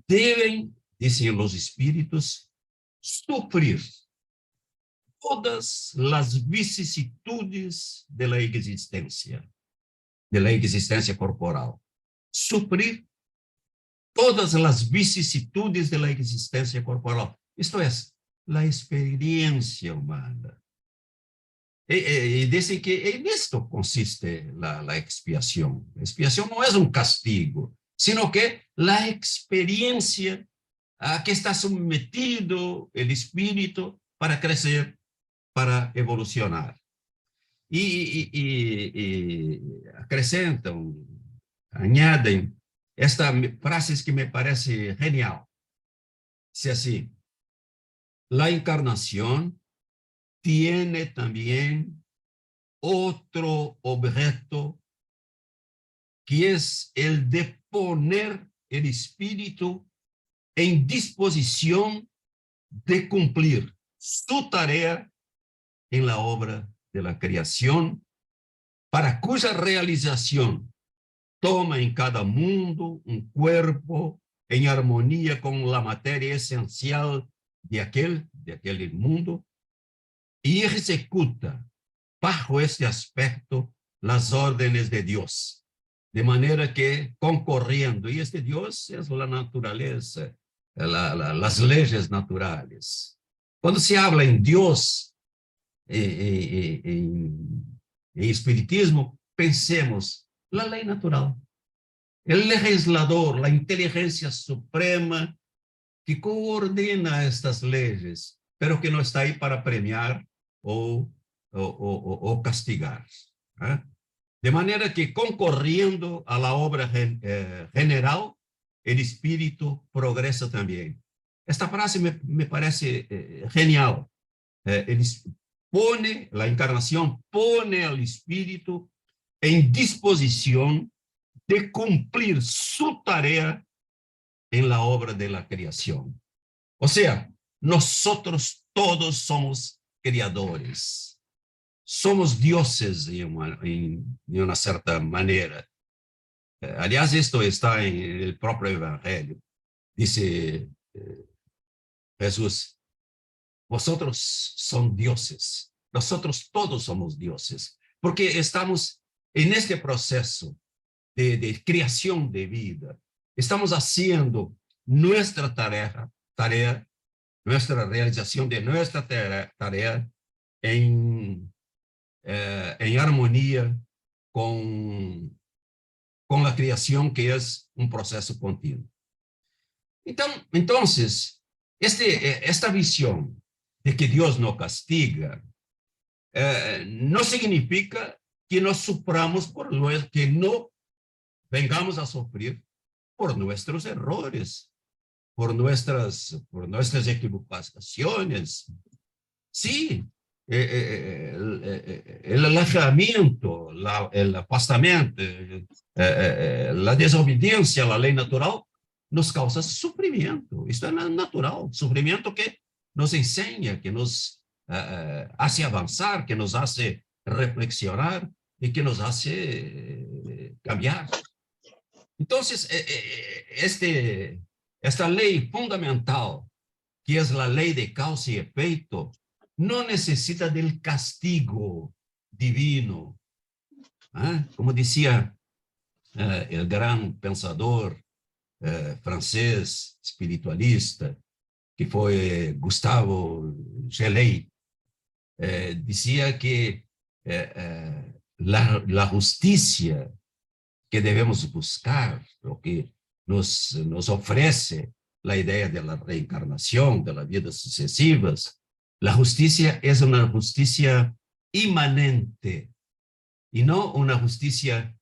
deben, dicen los espíritus, sufrir todas las vicisitudes de la existencia corporal. Sufrir todas las vicisitudes de la existencia corporal. Esto es, la experiencia humana. Y dicen que en esto consiste la expiación. La expiación no es un castigo, sino que la experiencia a que está sometido el espíritu para crecer, para evolucionar. Y acrescentan, añaden esta frase que me parece genial. Dice así, la encarnación tiene también otro objeto, que es el de poner el espíritu en disposición de cumplir su tarea en la obra de la creación, para cuya realización toma en cada mundo un cuerpo en armonía con la materia esencial de aquel mundo, y ejecuta bajo este aspecto las órdenes de Dios, de manera que concorriendo, y este Dios es la naturaleza, las leyes naturales. Cuando se habla en Dios, en espiritismo, pensemos la ley natural, el legislador, la inteligencia suprema que coordena estas leyes, pero que no está ahí para premiar o castigar. De manera que concorriendo a la obra general, el espíritu progresa también. Esta frase me parece genial. La encarnación pone al espíritu en disposición de cumplir su tarea en la obra de la creación. O sea, nosotros todos somos creadores. Somos dioses en una cierta manera. Aliás, esto está en el propio Evangelio. Dice Jesús, vosotros son dioses. Nosotros todos somos dioses. Porque estamos en este proceso de creación de vida. Estamos haciendo nuestra tarea, nuestra realización de nuestra tarea en armonía con la creación, que es un proceso continuo. Entonces, esta visión de que Dios no castiga no significa que nos suframos que no vengamos a sufrir por nuestros errores, por nuestras equivocaciones. Sí, el alejamiento, el afastamiento, la desobediencia a la ley natural nos causa sufrimiento. Esto es natural, sufrimiento que nos enseña, que nos hace avanzar, que nos hace reflexionar y que nos hace cambiar. Entonces, esta ley fundamental, que es la ley de causa y efecto, no necesita del castigo divino. Como decía el gran pensador francés, espiritualista, que fue Gustave Geley, decía que la justicia que debemos buscar, lo que nos ofrece la idea de la reencarnación, de las vidas sucesivas, la justicia es una justicia inmanente y no una justicia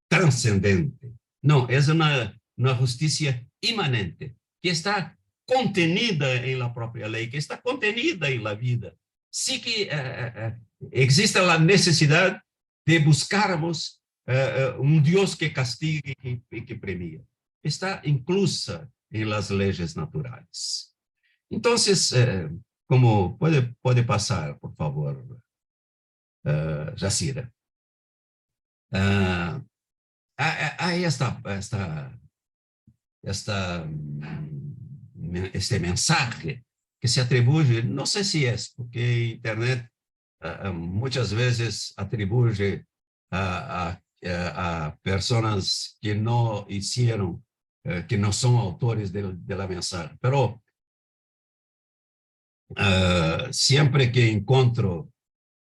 trascendente. No, es una justicia inmanente que está contenida en la propia ley, que está contenida en la vida. Sí que existe la necesidad de buscarmos un Dios que castigue y que premia. Está inclusa en las leyes naturales. Entonces, como puede pasar, por favor, Jacira. Hay este mensaje que se atribuye, no sé si es, porque Internet muchas veces atribuye a personas que no hicieron, que no son autores de la mensaje, pero siempre que encuentro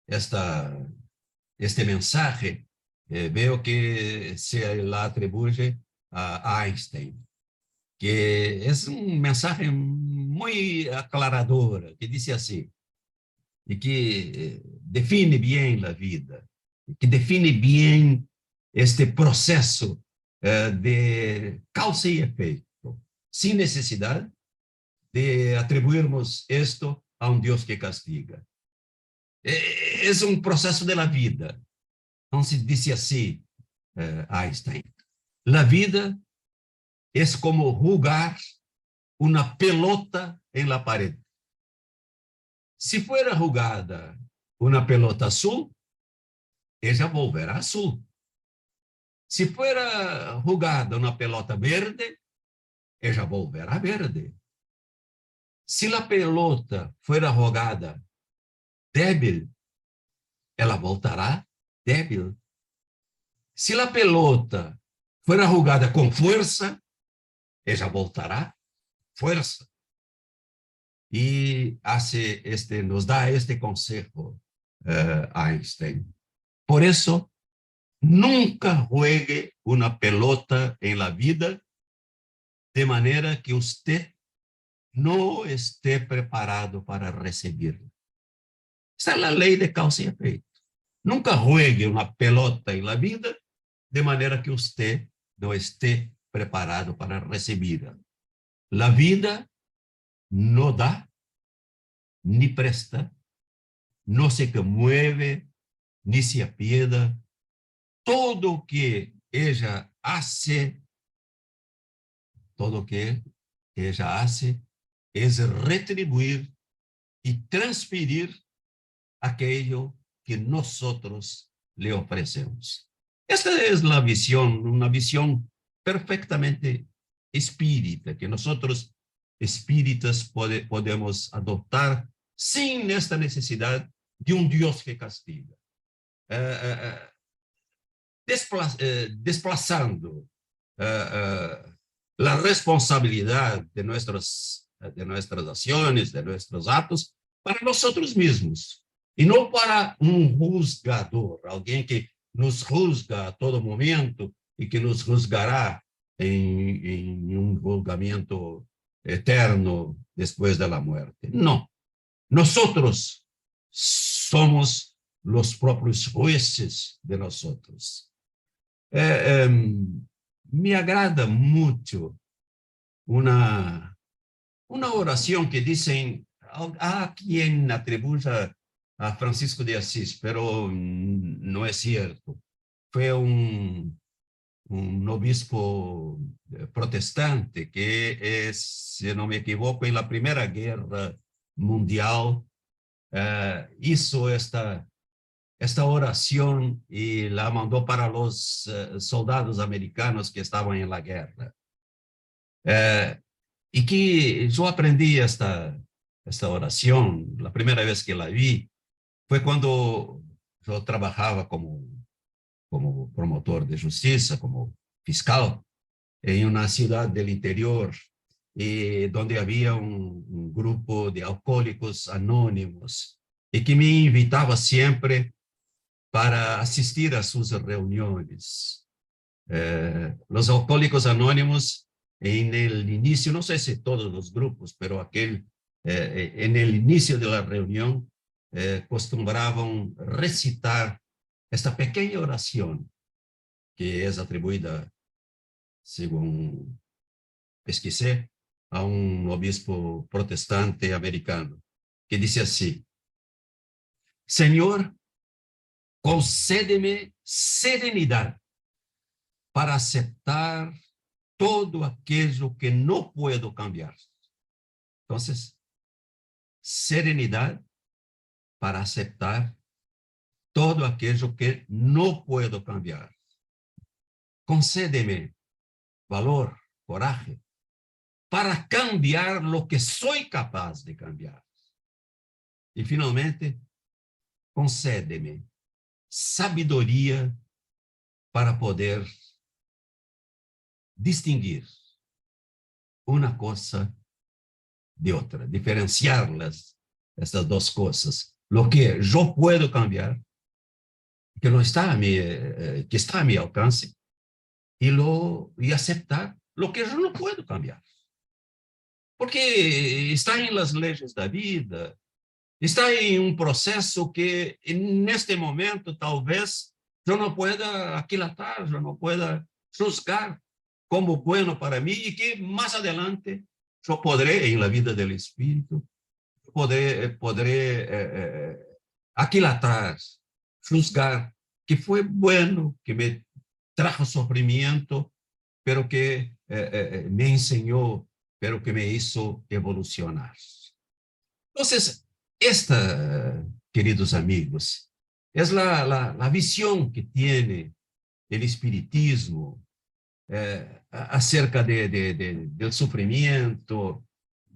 este mensaje, veo que se la atribuye a Einstein, que es un mensaje muy aclarador, que dice así, y que define bien la vida, que define bien este proceso de causa y efecto, sin necesidad de atribuirnos esto a un Dios que castiga. Es un proceso de la vida. Entonces dice así Einstein, la vida es como jugar una pelota en la pared. Si fuera jugada una pelota azul, ella volverá azul. Si fuera jugada una pelota verde, ella volverá verde. Si la pelota fuera jugada débil, ela voltará débil. Si la pelota fuera jugada con fuerza, ella voltará fuerza. Y nos da este consejo Einstein. Por eso, nunca juegue una pelota en la vida de manera que usted no esté preparado para recibirla. Esta es la ley de causa y efecto. Nunca juegue una pelota en la vida de manera que usted no esté preparado para recibirla. La vida no da, ni presta, no se conmueve, ni se apieda. Todo que ella hace, todo que ella hace es retribuir y transferir aquello que nosotros le ofrecemos. Esta es la visión, una visión perfectamente espírita, que nosotros espíritas podemos adoptar sin esta necesidad de un Dios que castiga. Desplazando la responsabilidad de nuestras acciones, de nuestros actos, para nosotros mismos, y no para un juzgador, alguien que nos juzga a todo momento y que nos juzgará en un juzgamiento eterno después de la muerte. No, nosotros somos los propios jueces de nosotros. Me agrada mucho una oración que dicen a quien atribuye a Francisco de Asís, pero no es cierto. Fue un obispo protestante que si no me equivoco, en la Primera Guerra Mundial hizo esta oración y la mandó para los soldados americanos que estaban en la guerra. Y que yo aprendí esta oración, la primera vez que la vi, fue cuando yo trabajaba como promotor de justicia, como fiscal, en una ciudad del interior, donde había un grupo de alcohólicos anónimos, y que me invitaba siempre para asistir a sus reuniones. Los alcohólicos anónimos, en el inicio, no sé si todos los grupos, pero en el inicio de la reunión, acostumbraban recitar esta pequeña oración que es atribuida, según pesquisé, a un obispo protestante americano, que dice así: Señor, concédeme serenidad para aceptar todo aquello que no puedo cambiar. Entonces, serenidad para aceptar todo aquello que no puedo cambiar. Concédeme valor, coraje, para cambiar lo que soy capaz de cambiar. Y finalmente, concédeme sabiduría para poder distinguir una cosa de otra, diferenciarlas, estas dos cosas. Lo que yo puedo cambiar, que no está que está a mi alcance, y aceptar lo que yo no puedo cambiar. Porque está en las leyes de la vida, está en un proceso que en este momento tal vez yo no pueda aquilatar, yo no pueda juzgar como bueno para mí, y que más adelante yo podré, en la vida del Espíritu, podré aquilatar, juzgar que fue bueno, que me trajo sufrimiento, pero que me enseñó, pero que me hizo evolucionar. Entonces, esta, queridos amigos, es la visión que tiene el espiritismo acerca del sufrimiento,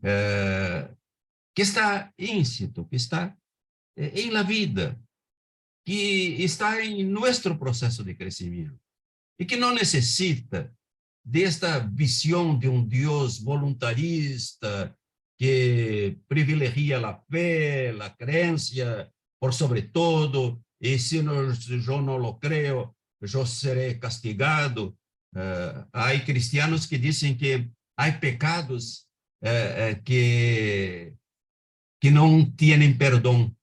que está íncito, que está en la vida, que está en nuestro proceso de crecimiento, y que no necesita de esta visión de un Dios voluntarista que privilegia la fe, la creencia por sobre todo, y si yo no lo creo, yo seré castigado. Hay cristianos que dicen que hay pecados que no tienen perdón,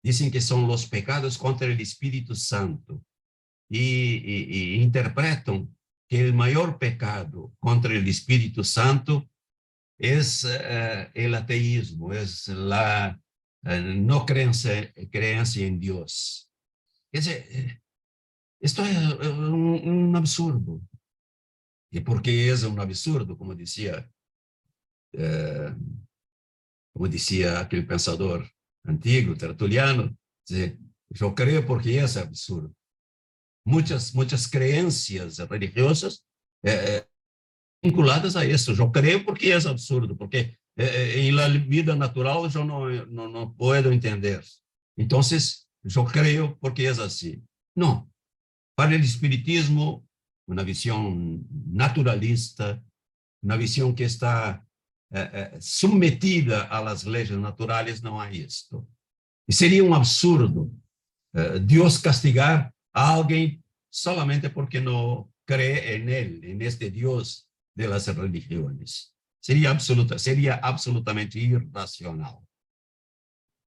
dicen que son los pecados contra el Espíritu Santo y interpretan que el mayor pecado contra el Espíritu Santo es el ateísmo, es la no creencia en Dios. Esto es un absurdo. ¿Y por qué es un absurdo? Como decía aquel pensador antiguo, Tertuliano, yo creo porque es absurdo. Muchas creencias religiosas vinculadas a eso. Yo creo porque es absurdo, porque en la vida natural yo no puedo entender. Entonces, yo creo porque es así. No. Para el espiritismo, una visión naturalista, una visión que está sometida a las leyes naturales, no hay esto. Y sería un absurdo Dios castigar a alguien solamente porque no cree en él, en este Dios de las religiones. Sería absolutamente irracional.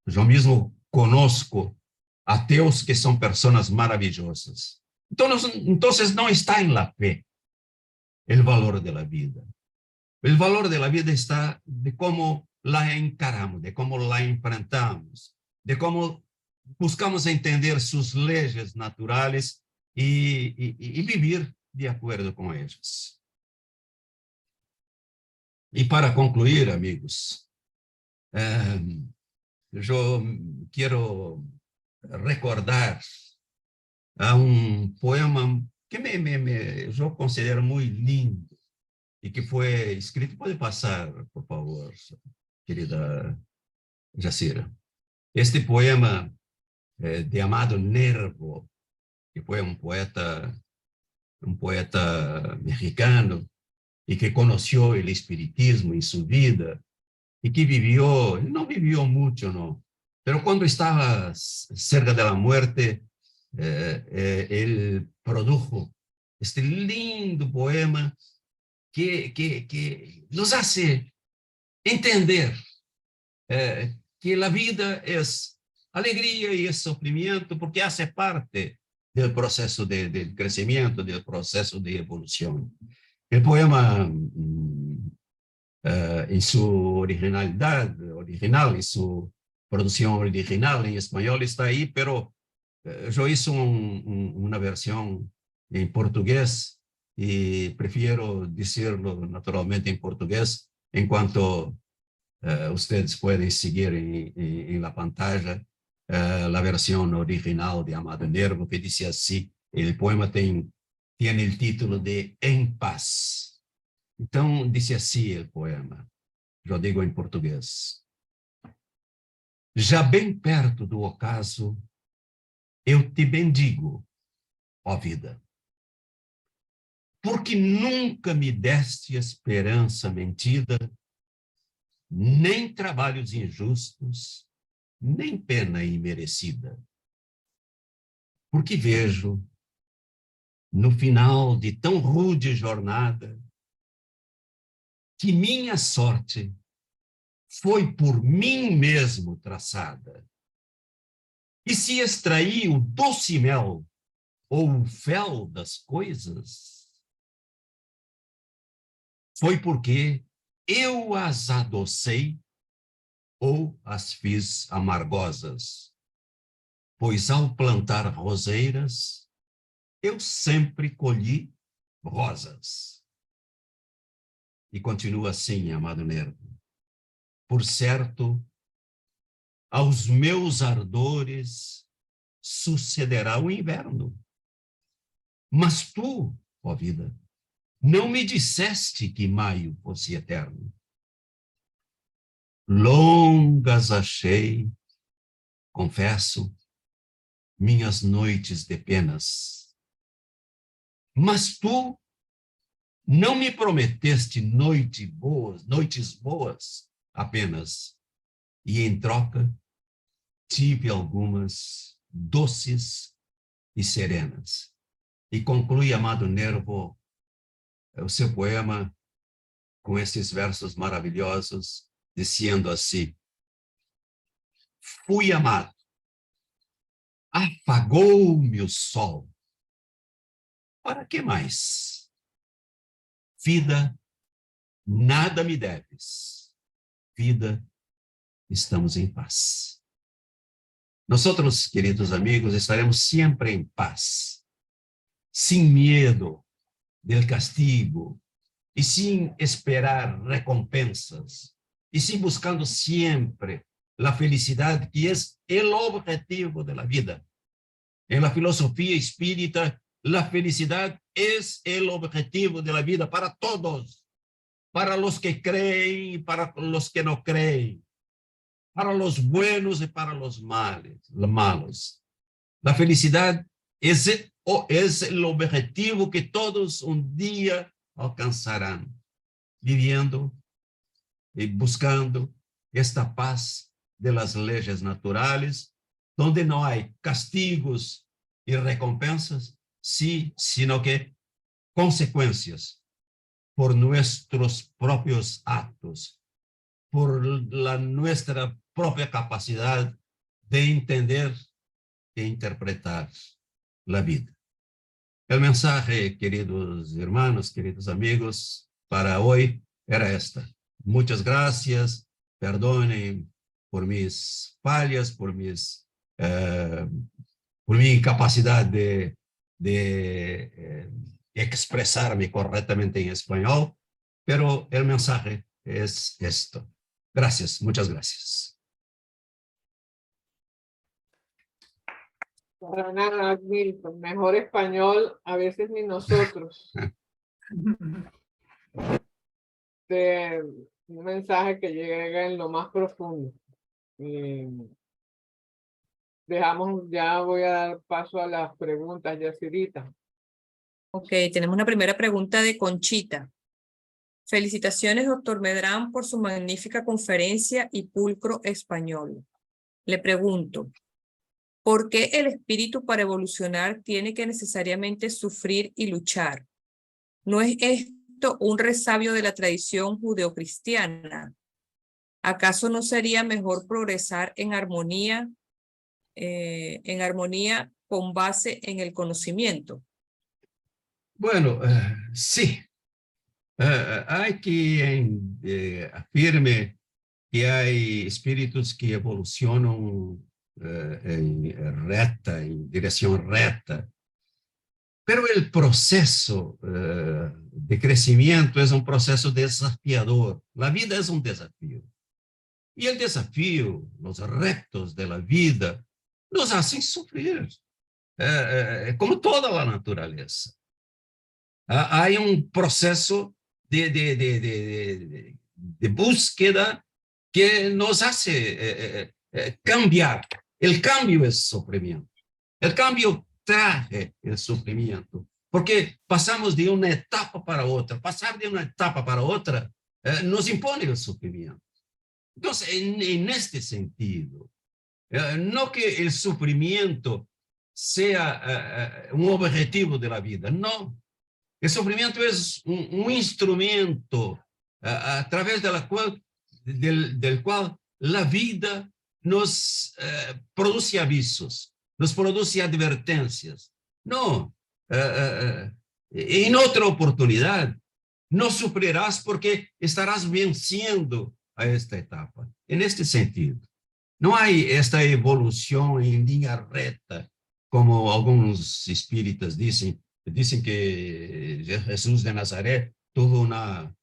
Yo mismo conozco ateos que son personas maravillosas. Entonces no está en la fe el valor de la vida. El valor de la vida está de cómo la encaramos, de cómo la enfrentamos, de cómo buscamos entender sus leyes naturales y vivir de acuerdo con ellas. Y para concluir, amigos, yo quiero recordar a un poema que yo considero muy lindo y que fue escrito. Puede pasar, por favor, querida Jacira. Este poema de Amado Nervo, que fue un poeta mexicano y que conoció el espiritismo en su vida y que vivió, no vivió mucho, no, pero cuando estaba cerca de la muerte, él produjo este lindo poema que nos hace entender que la vida es alegría y es sufrimiento porque hace parte del proceso de crecimiento, del proceso de evolución. El poema, en su original, en su producción original en español está ahí, pero yo hice una versión en portugués y prefiero decirlo naturalmente en portugués en cuanto ustedes pueden seguir en la pantalla la versión original de Amado Nervo, que dice así, el poema tiene el título de En Paz. Então, dice así el poema, eu digo em português. Já bem perto do ocaso, eu te bendigo, ó vida, porque nunca me deste esperança mentida, nem trabalhos injustos, nem pena imerecida. Porque vejo, no final de tão rude jornada, que minha sorte foi por mim mesmo traçada. E se extraí o doce mel ou o fel das coisas, foi porque eu as adocei ou as fiz amargosas. Pois ao plantar roseiras, eu sempre colhi rosas. E continua assim, Amado Nervo. Por certo, aos meus ardores sucederá o inverno. Mas tu, ó vida, não me disseste que maio fosse eterno. Longas achei, confesso, minhas noites de penas. Mas tu não me prometeste noites boas apenas, e em troca tive algumas doces e serenas. E conclui Amado Nervo o seu poema com esses versos maravilhosos, dizendo assim: fui amado Afagou-me o sol. Para que mais? Vida, nada me deves. Vida, estamos em paz. Nosotros, queridos amigos, estaremos siempre en paz, sin miedo del castigo y sin esperar recompensas y sin buscando siempre la felicidad, que es el objetivo de la vida. En la filosofía espírita, la felicidad es el objetivo de la vida para todos, para los que creen y para los que no creen, para los buenos y para los malos. La felicidad es el objetivo que todos un día alcanzarán, viviendo y buscando esta paz de las leyes naturales, donde no hay castigos y recompensas, sí, sino que consecuencias por nuestros propios actos, por nuestra propia capacidad de entender e interpretar la vida. El mensaje, queridos hermanos, queridos amigos, para hoy era esta. Muchas gracias, perdonen por mis fallas, por mi incapacidad de expresarme correctamente en español, pero el mensaje es esto. Gracias, muchas gracias. Para nada, Milton. Mejor español, a veces ni nosotros. Un mensaje que llega en lo más profundo. Ya voy a dar paso a las preguntas, Yacirita. Ok, tenemos una primera pregunta de Conchita. Felicitaciones, doctor Medrán, por su magnífica conferencia y pulcro español. Le pregunto, ¿por qué el espíritu para evolucionar tiene que necesariamente sufrir y luchar? ¿No es esto un resabio de la tradición judeocristiana? ¿Acaso no sería mejor progresar en armonía con base en el conocimiento? Bueno, sí. Hay quien afirme que hay espíritus que evolucionan en dirección recta. Pero el proceso de crecimiento es un proceso desafiador. La vida es un desafío. Y el desafío, los retos de la vida, nos hacen sufrir, como toda la naturaleza. Hay un proceso de búsqueda que nos hace cambiar. El cambio es sufrimiento. El cambio trae el sufrimiento, porque pasamos de una etapa para otra. Pasar de una etapa para otra nos impone el sufrimiento. Entonces, en este sentido, no que el sufrimiento sea un objetivo de la vida, no. El sufrimiento es un instrumento a través del cual la vida nos produce avisos, nos produce advertencias. No, en otra oportunidad no sufrirás porque estarás venciendo a esta etapa. En este sentido, no hay esta evolución en línea recta, como algunos espíritas dicen que Jesús de Nazaret tuvo una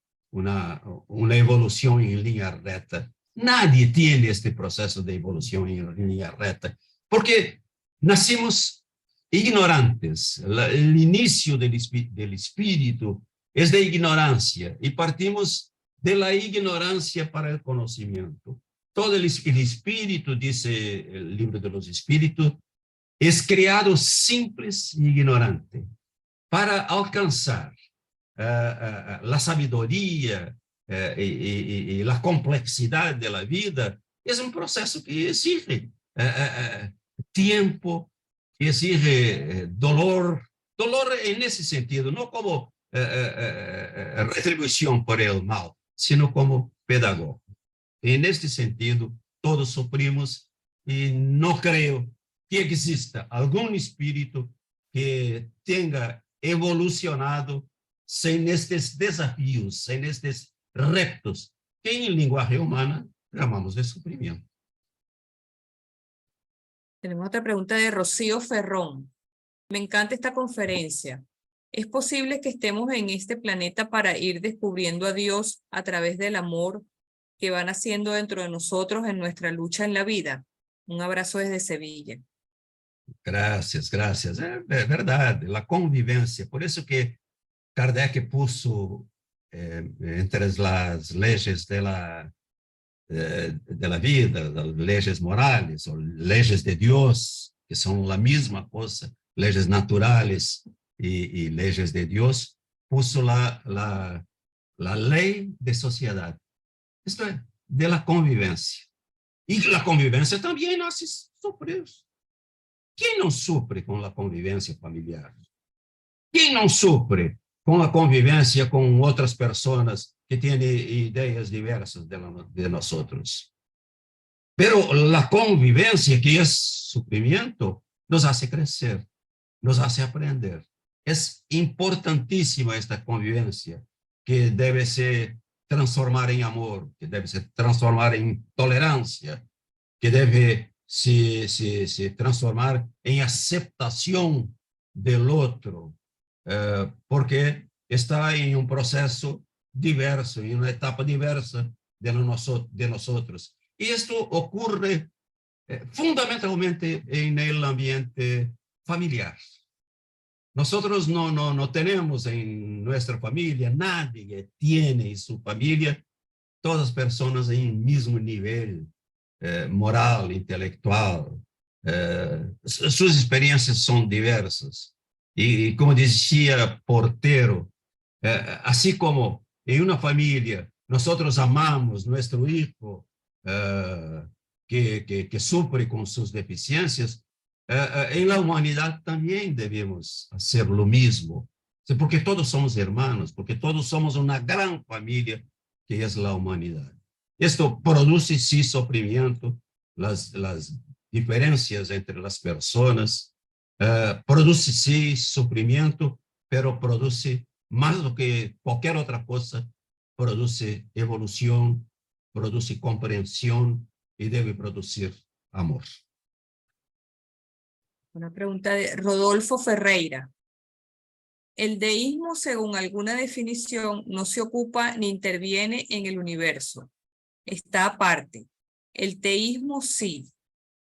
evolución en línea recta. Nadie tiene este proceso de evolución en línea recta, porque nacimos ignorantes. El inicio del espíritu es de ignorancia y partimos de la ignorancia para el conocimiento. Todo el espíritu, dice el libro de los espíritus, es creado simple y ignorante para alcanzar la sabiduría y la complejidad de la vida. Es un proceso que exige tiempo, que exige dolor en ese sentido, no como retribución por el mal, sino como pedagogo. En este sentido, todos sufrimos y no creo que exista algum espírito que tenha evolucionado sem estes desafios, sem estes retos, que em linguagem humana chamamos de sofrimento. Tenemos otra pregunta de Rocío Ferrón. Me encanta esta conferencia. ¿Es posible que estemos en este planeta para ir descubriendo a Dios a través del amor que van haciendo dentro de nosotros en nuestra lucha en la vida? Un abrazo desde Sevilla. Gracias, gracias. É verdade, a convivência. Por isso que Kardec puso entre as leis de la vida, las leyes morales o leyes de Dios, que son la misma cosa, leyes naturales y leyes de Dios, puso la ley de sociedad. Esto es, de la convivencia. Y la convivencia también hace sufrir. ¿Quién no sufre con la convivencia familiar? ¿Quién no sufre con la convivencia con otras personas que tienen ideas diversas de nosotros? Pero la convivencia, que es sufrimiento, nos hace crecer, nos hace aprender. Es importantísima esta convivencia, que debe se transformar en amor, que debe se transformar en tolerancia, que debe se transformar en aceptación del otro, porque está en un proceso diverso, en una etapa diversa de nosotros. Y esto ocurre fundamentalmente en el ambiente familiar. Nosotros no tenemos en nuestra familia, nadie tiene en su familia todas personas en el mismo nivel moral, intelectual. Sus experiencias son diversas. Y como decía Portero, así como en una familia nosotros amamos nuestro hijo que sufre con sus deficiencias, en la humanidad también debemos hacer lo mismo, porque todos somos hermanos, porque todos somos una gran familia que es la humanidad. Esto produce, sí, sufrimiento, las diferencias entre las personas, produce, sí, sufrimiento, pero produce más do que cualquier otra cosa, produce evolución, produce comprensión y debe producir amor. Una pregunta de Rodolfo Ferreira. El deísmo, según alguna definición, no se ocupa ni interviene en el universo. Está aparte. El teísmo sí.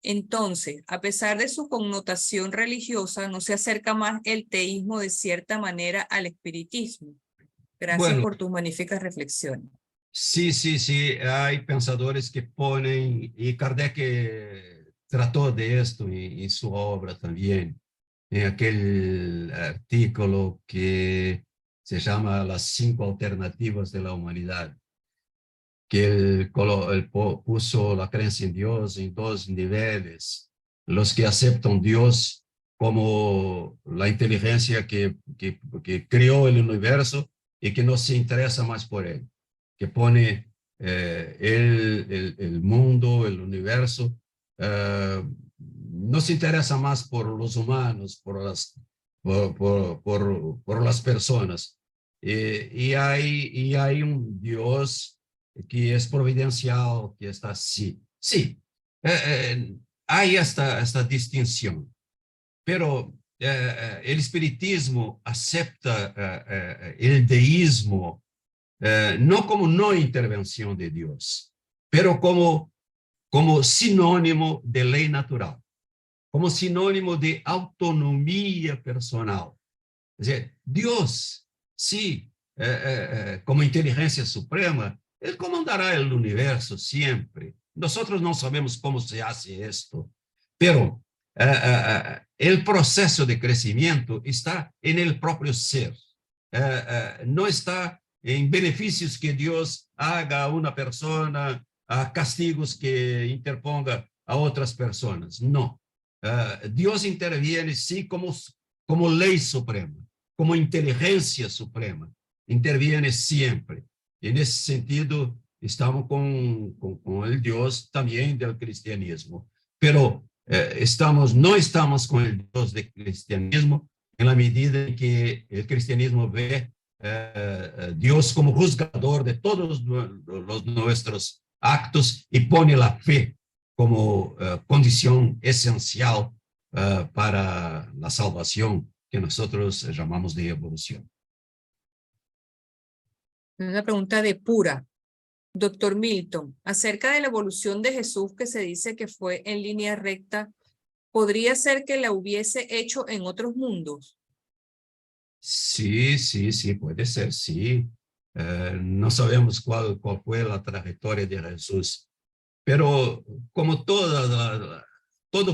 Entonces, a pesar de su connotación religiosa, ¿no se acerca más el teísmo de cierta manera al espiritismo? Gracias por tus magníficas reflexiones. Sí, hay pensadores que ponen, y Kardec trató de esto en su obra también, en aquel artículo que se llama Las 5 alternativas de la humanidad, que él puso la creencia en Dios en 2 niveles: los que aceptan Dios como la inteligencia que creó el universo y que no se interesa más por él, que pone el mundo, el universo, no se interesa más por los humanos, por las personas. Y hay un Dios que es providencial, que está así. Sí, hay esta distinción, pero el espiritismo acepta el deísmo no como no intervención de Dios, pero como sinónimo de ley natural, como sinónimo de autonomía personal. Es decir, Dios, sí, como inteligencia suprema, Él comandará el universo siempre. Nosotros no sabemos cómo se hace esto, pero el proceso de crecimiento está en el propio ser. No está en beneficios que Dios haga a una persona, a castigos que interponga a otras personas. No. Dios interviene, sí, como ley suprema, como inteligencia suprema. Interviene siempre. En ese sentido, estamos con el Dios también del cristianismo. Pero no estamos con el Dios del cristianismo en la medida en que el cristianismo ve Dios como juzgador de todos nuestros actos y pone la fe como condición esencial para la salvación que nosotros llamamos de evolución. Una pregunta de Pura. Doctor Milton, acerca de la evolución de Jesús que se dice que fue en línea recta, ¿podría ser que la hubiese hecho en otros mundos? Sí, puede ser, sí. No sabemos cuál fue la trayectoria de Jesús, pero como todo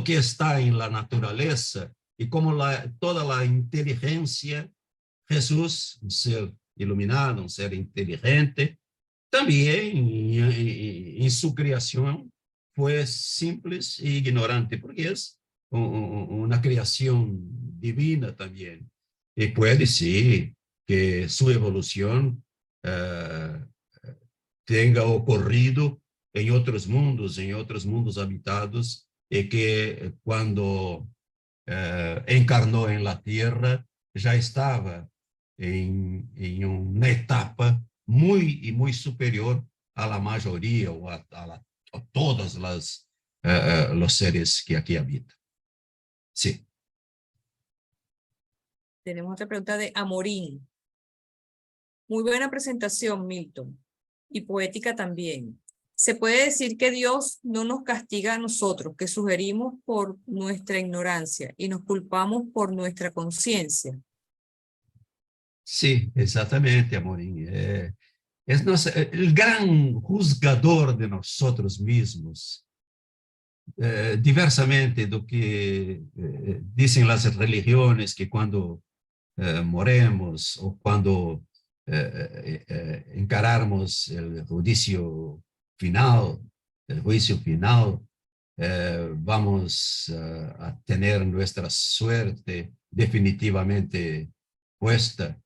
que está en la naturaleza y como toda la inteligencia, Jesús, un ser iluminado, un ser inteligente, también en su creación fue simple e ignorante, porque es una creación divina también. Y puede decir que su evolución tenga ocurrido en otros mundos habitados, y que cuando encarnó en la tierra ya estaba en una etapa muy superior a la mayoría o a todos los seres que aquí habitan. Sí. Tenemos otra pregunta de Amorín. Muy buena presentación, Milton, y poética también. ¿Se puede decir que Dios no nos castiga a nosotros, que sugerimos por nuestra ignorancia y nos culpamos por nuestra conciencia? Sí, exactamente, Amorín. Es el gran juzgador de nosotros mismos. Diversamente do que dicen las religiones, que cuando moremos o cuando encararmos el juicio final, vamos a tener nuestra suerte definitivamente puesta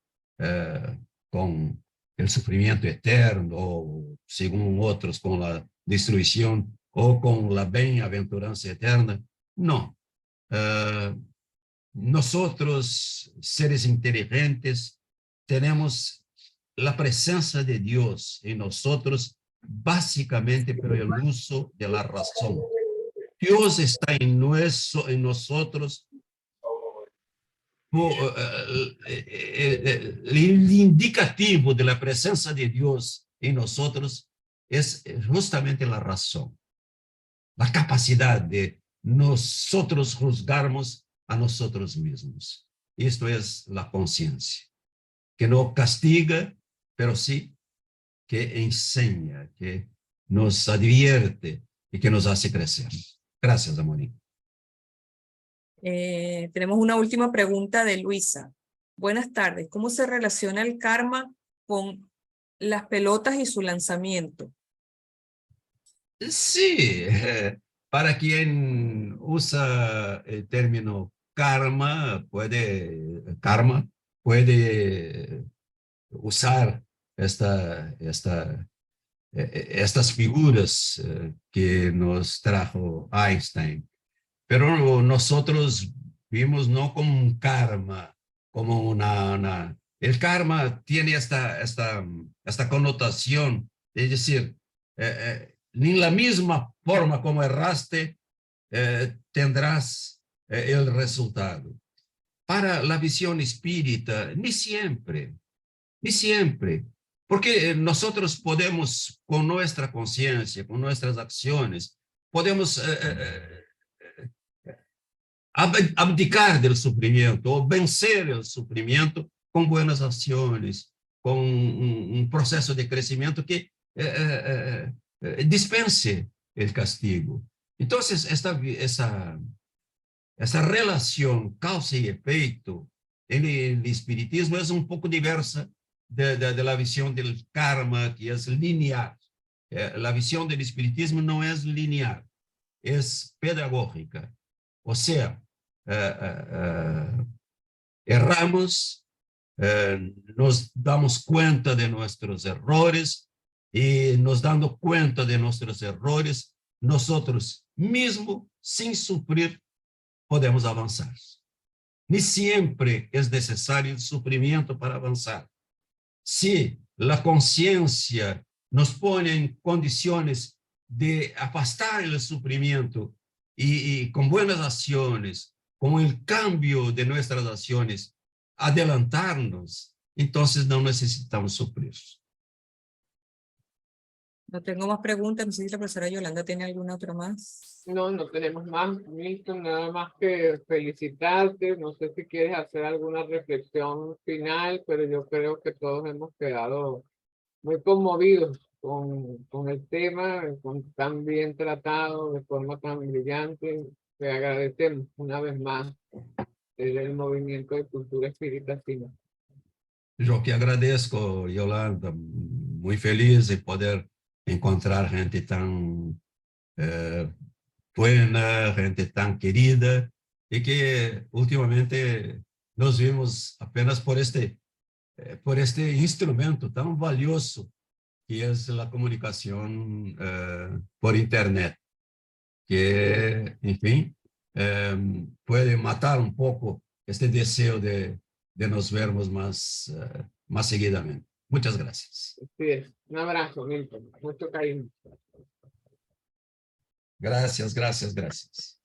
con el sufrimiento eterno, o según otros con la destrucción o con la bienaventuranza eterna. No. Nosotros, seres inteligentes, tenemos la presencia de Dios en nosotros básicamente por el uso de la razón. Dios está en nosotros. El indicativo de la presencia de Dios en nosotros es justamente la razón, la capacidad de nosotros juzgarnos a nosotros mismos. Esto es la conciencia, que no castiga, pero sí que enseña, que nos advierte y que nos hace crecer. Gracias, Amorín. Tenemos una última pregunta de Luisa. Buenas tardes. ¿Cómo se relaciona el karma con las pelotas y su lanzamiento? Sí, para quien usa el término karma puede usar estas figuras que nos trajo Einstein. Pero nosotros vimos no como un karma, como el karma tiene esta connotación, es decir, en la misma forma como erraste, tendrás el resultado. Para la visión espírita, ni siempre, porque nosotros podemos, con nuestra conciencia, con nuestras acciones, podemos abdicar del sufrimiento o vencer el sufrimiento con buenas acciones, con un proceso de crecimiento que dispense el castigo. Entonces, esa relación causa y efecto en el espiritismo es un poco diversa de la visión del karma, que es lineal. La visión del espiritismo no es lineal, es pedagógica. O sea, erramos, nos damos cuenta de nuestros errores, y nos dando cuenta de nuestros errores, nosotros mismos sin sufrir, podemos avanzar. Ni siempre es necesario el sufrimiento para avanzar. Si la conciencia nos pone en condiciones de afastar el sufrimiento y con buenas acciones, con el cambio de nuestras acciones, adelantarnos, entonces no necesitamos sufrir. No tengo más preguntas. No sé si la profesora Yolanda tiene alguna otra más. No, no tenemos más, Milton, nada más que felicitarte. No sé si quieres hacer alguna reflexión final, pero yo creo que todos hemos quedado muy conmovidos con el tema, con tan bien tratado, de forma tan brillante. Te agradecemos una vez más desde el Movimiento de Cultura Espírita Sima. Yo que agradezco, Yolanda, muy feliz de poder encontrar gente tan buena, gente tan querida, y que últimamente nos vimos apenas por este instrumento tan valioso que es la comunicación por Internet, que, en fin, puede matar un poco este deseo de nos vermos más seguidamente. Muchas gracias. Así es. Un abrazo, Milton. Mucho cariño. Gracias, gracias, gracias.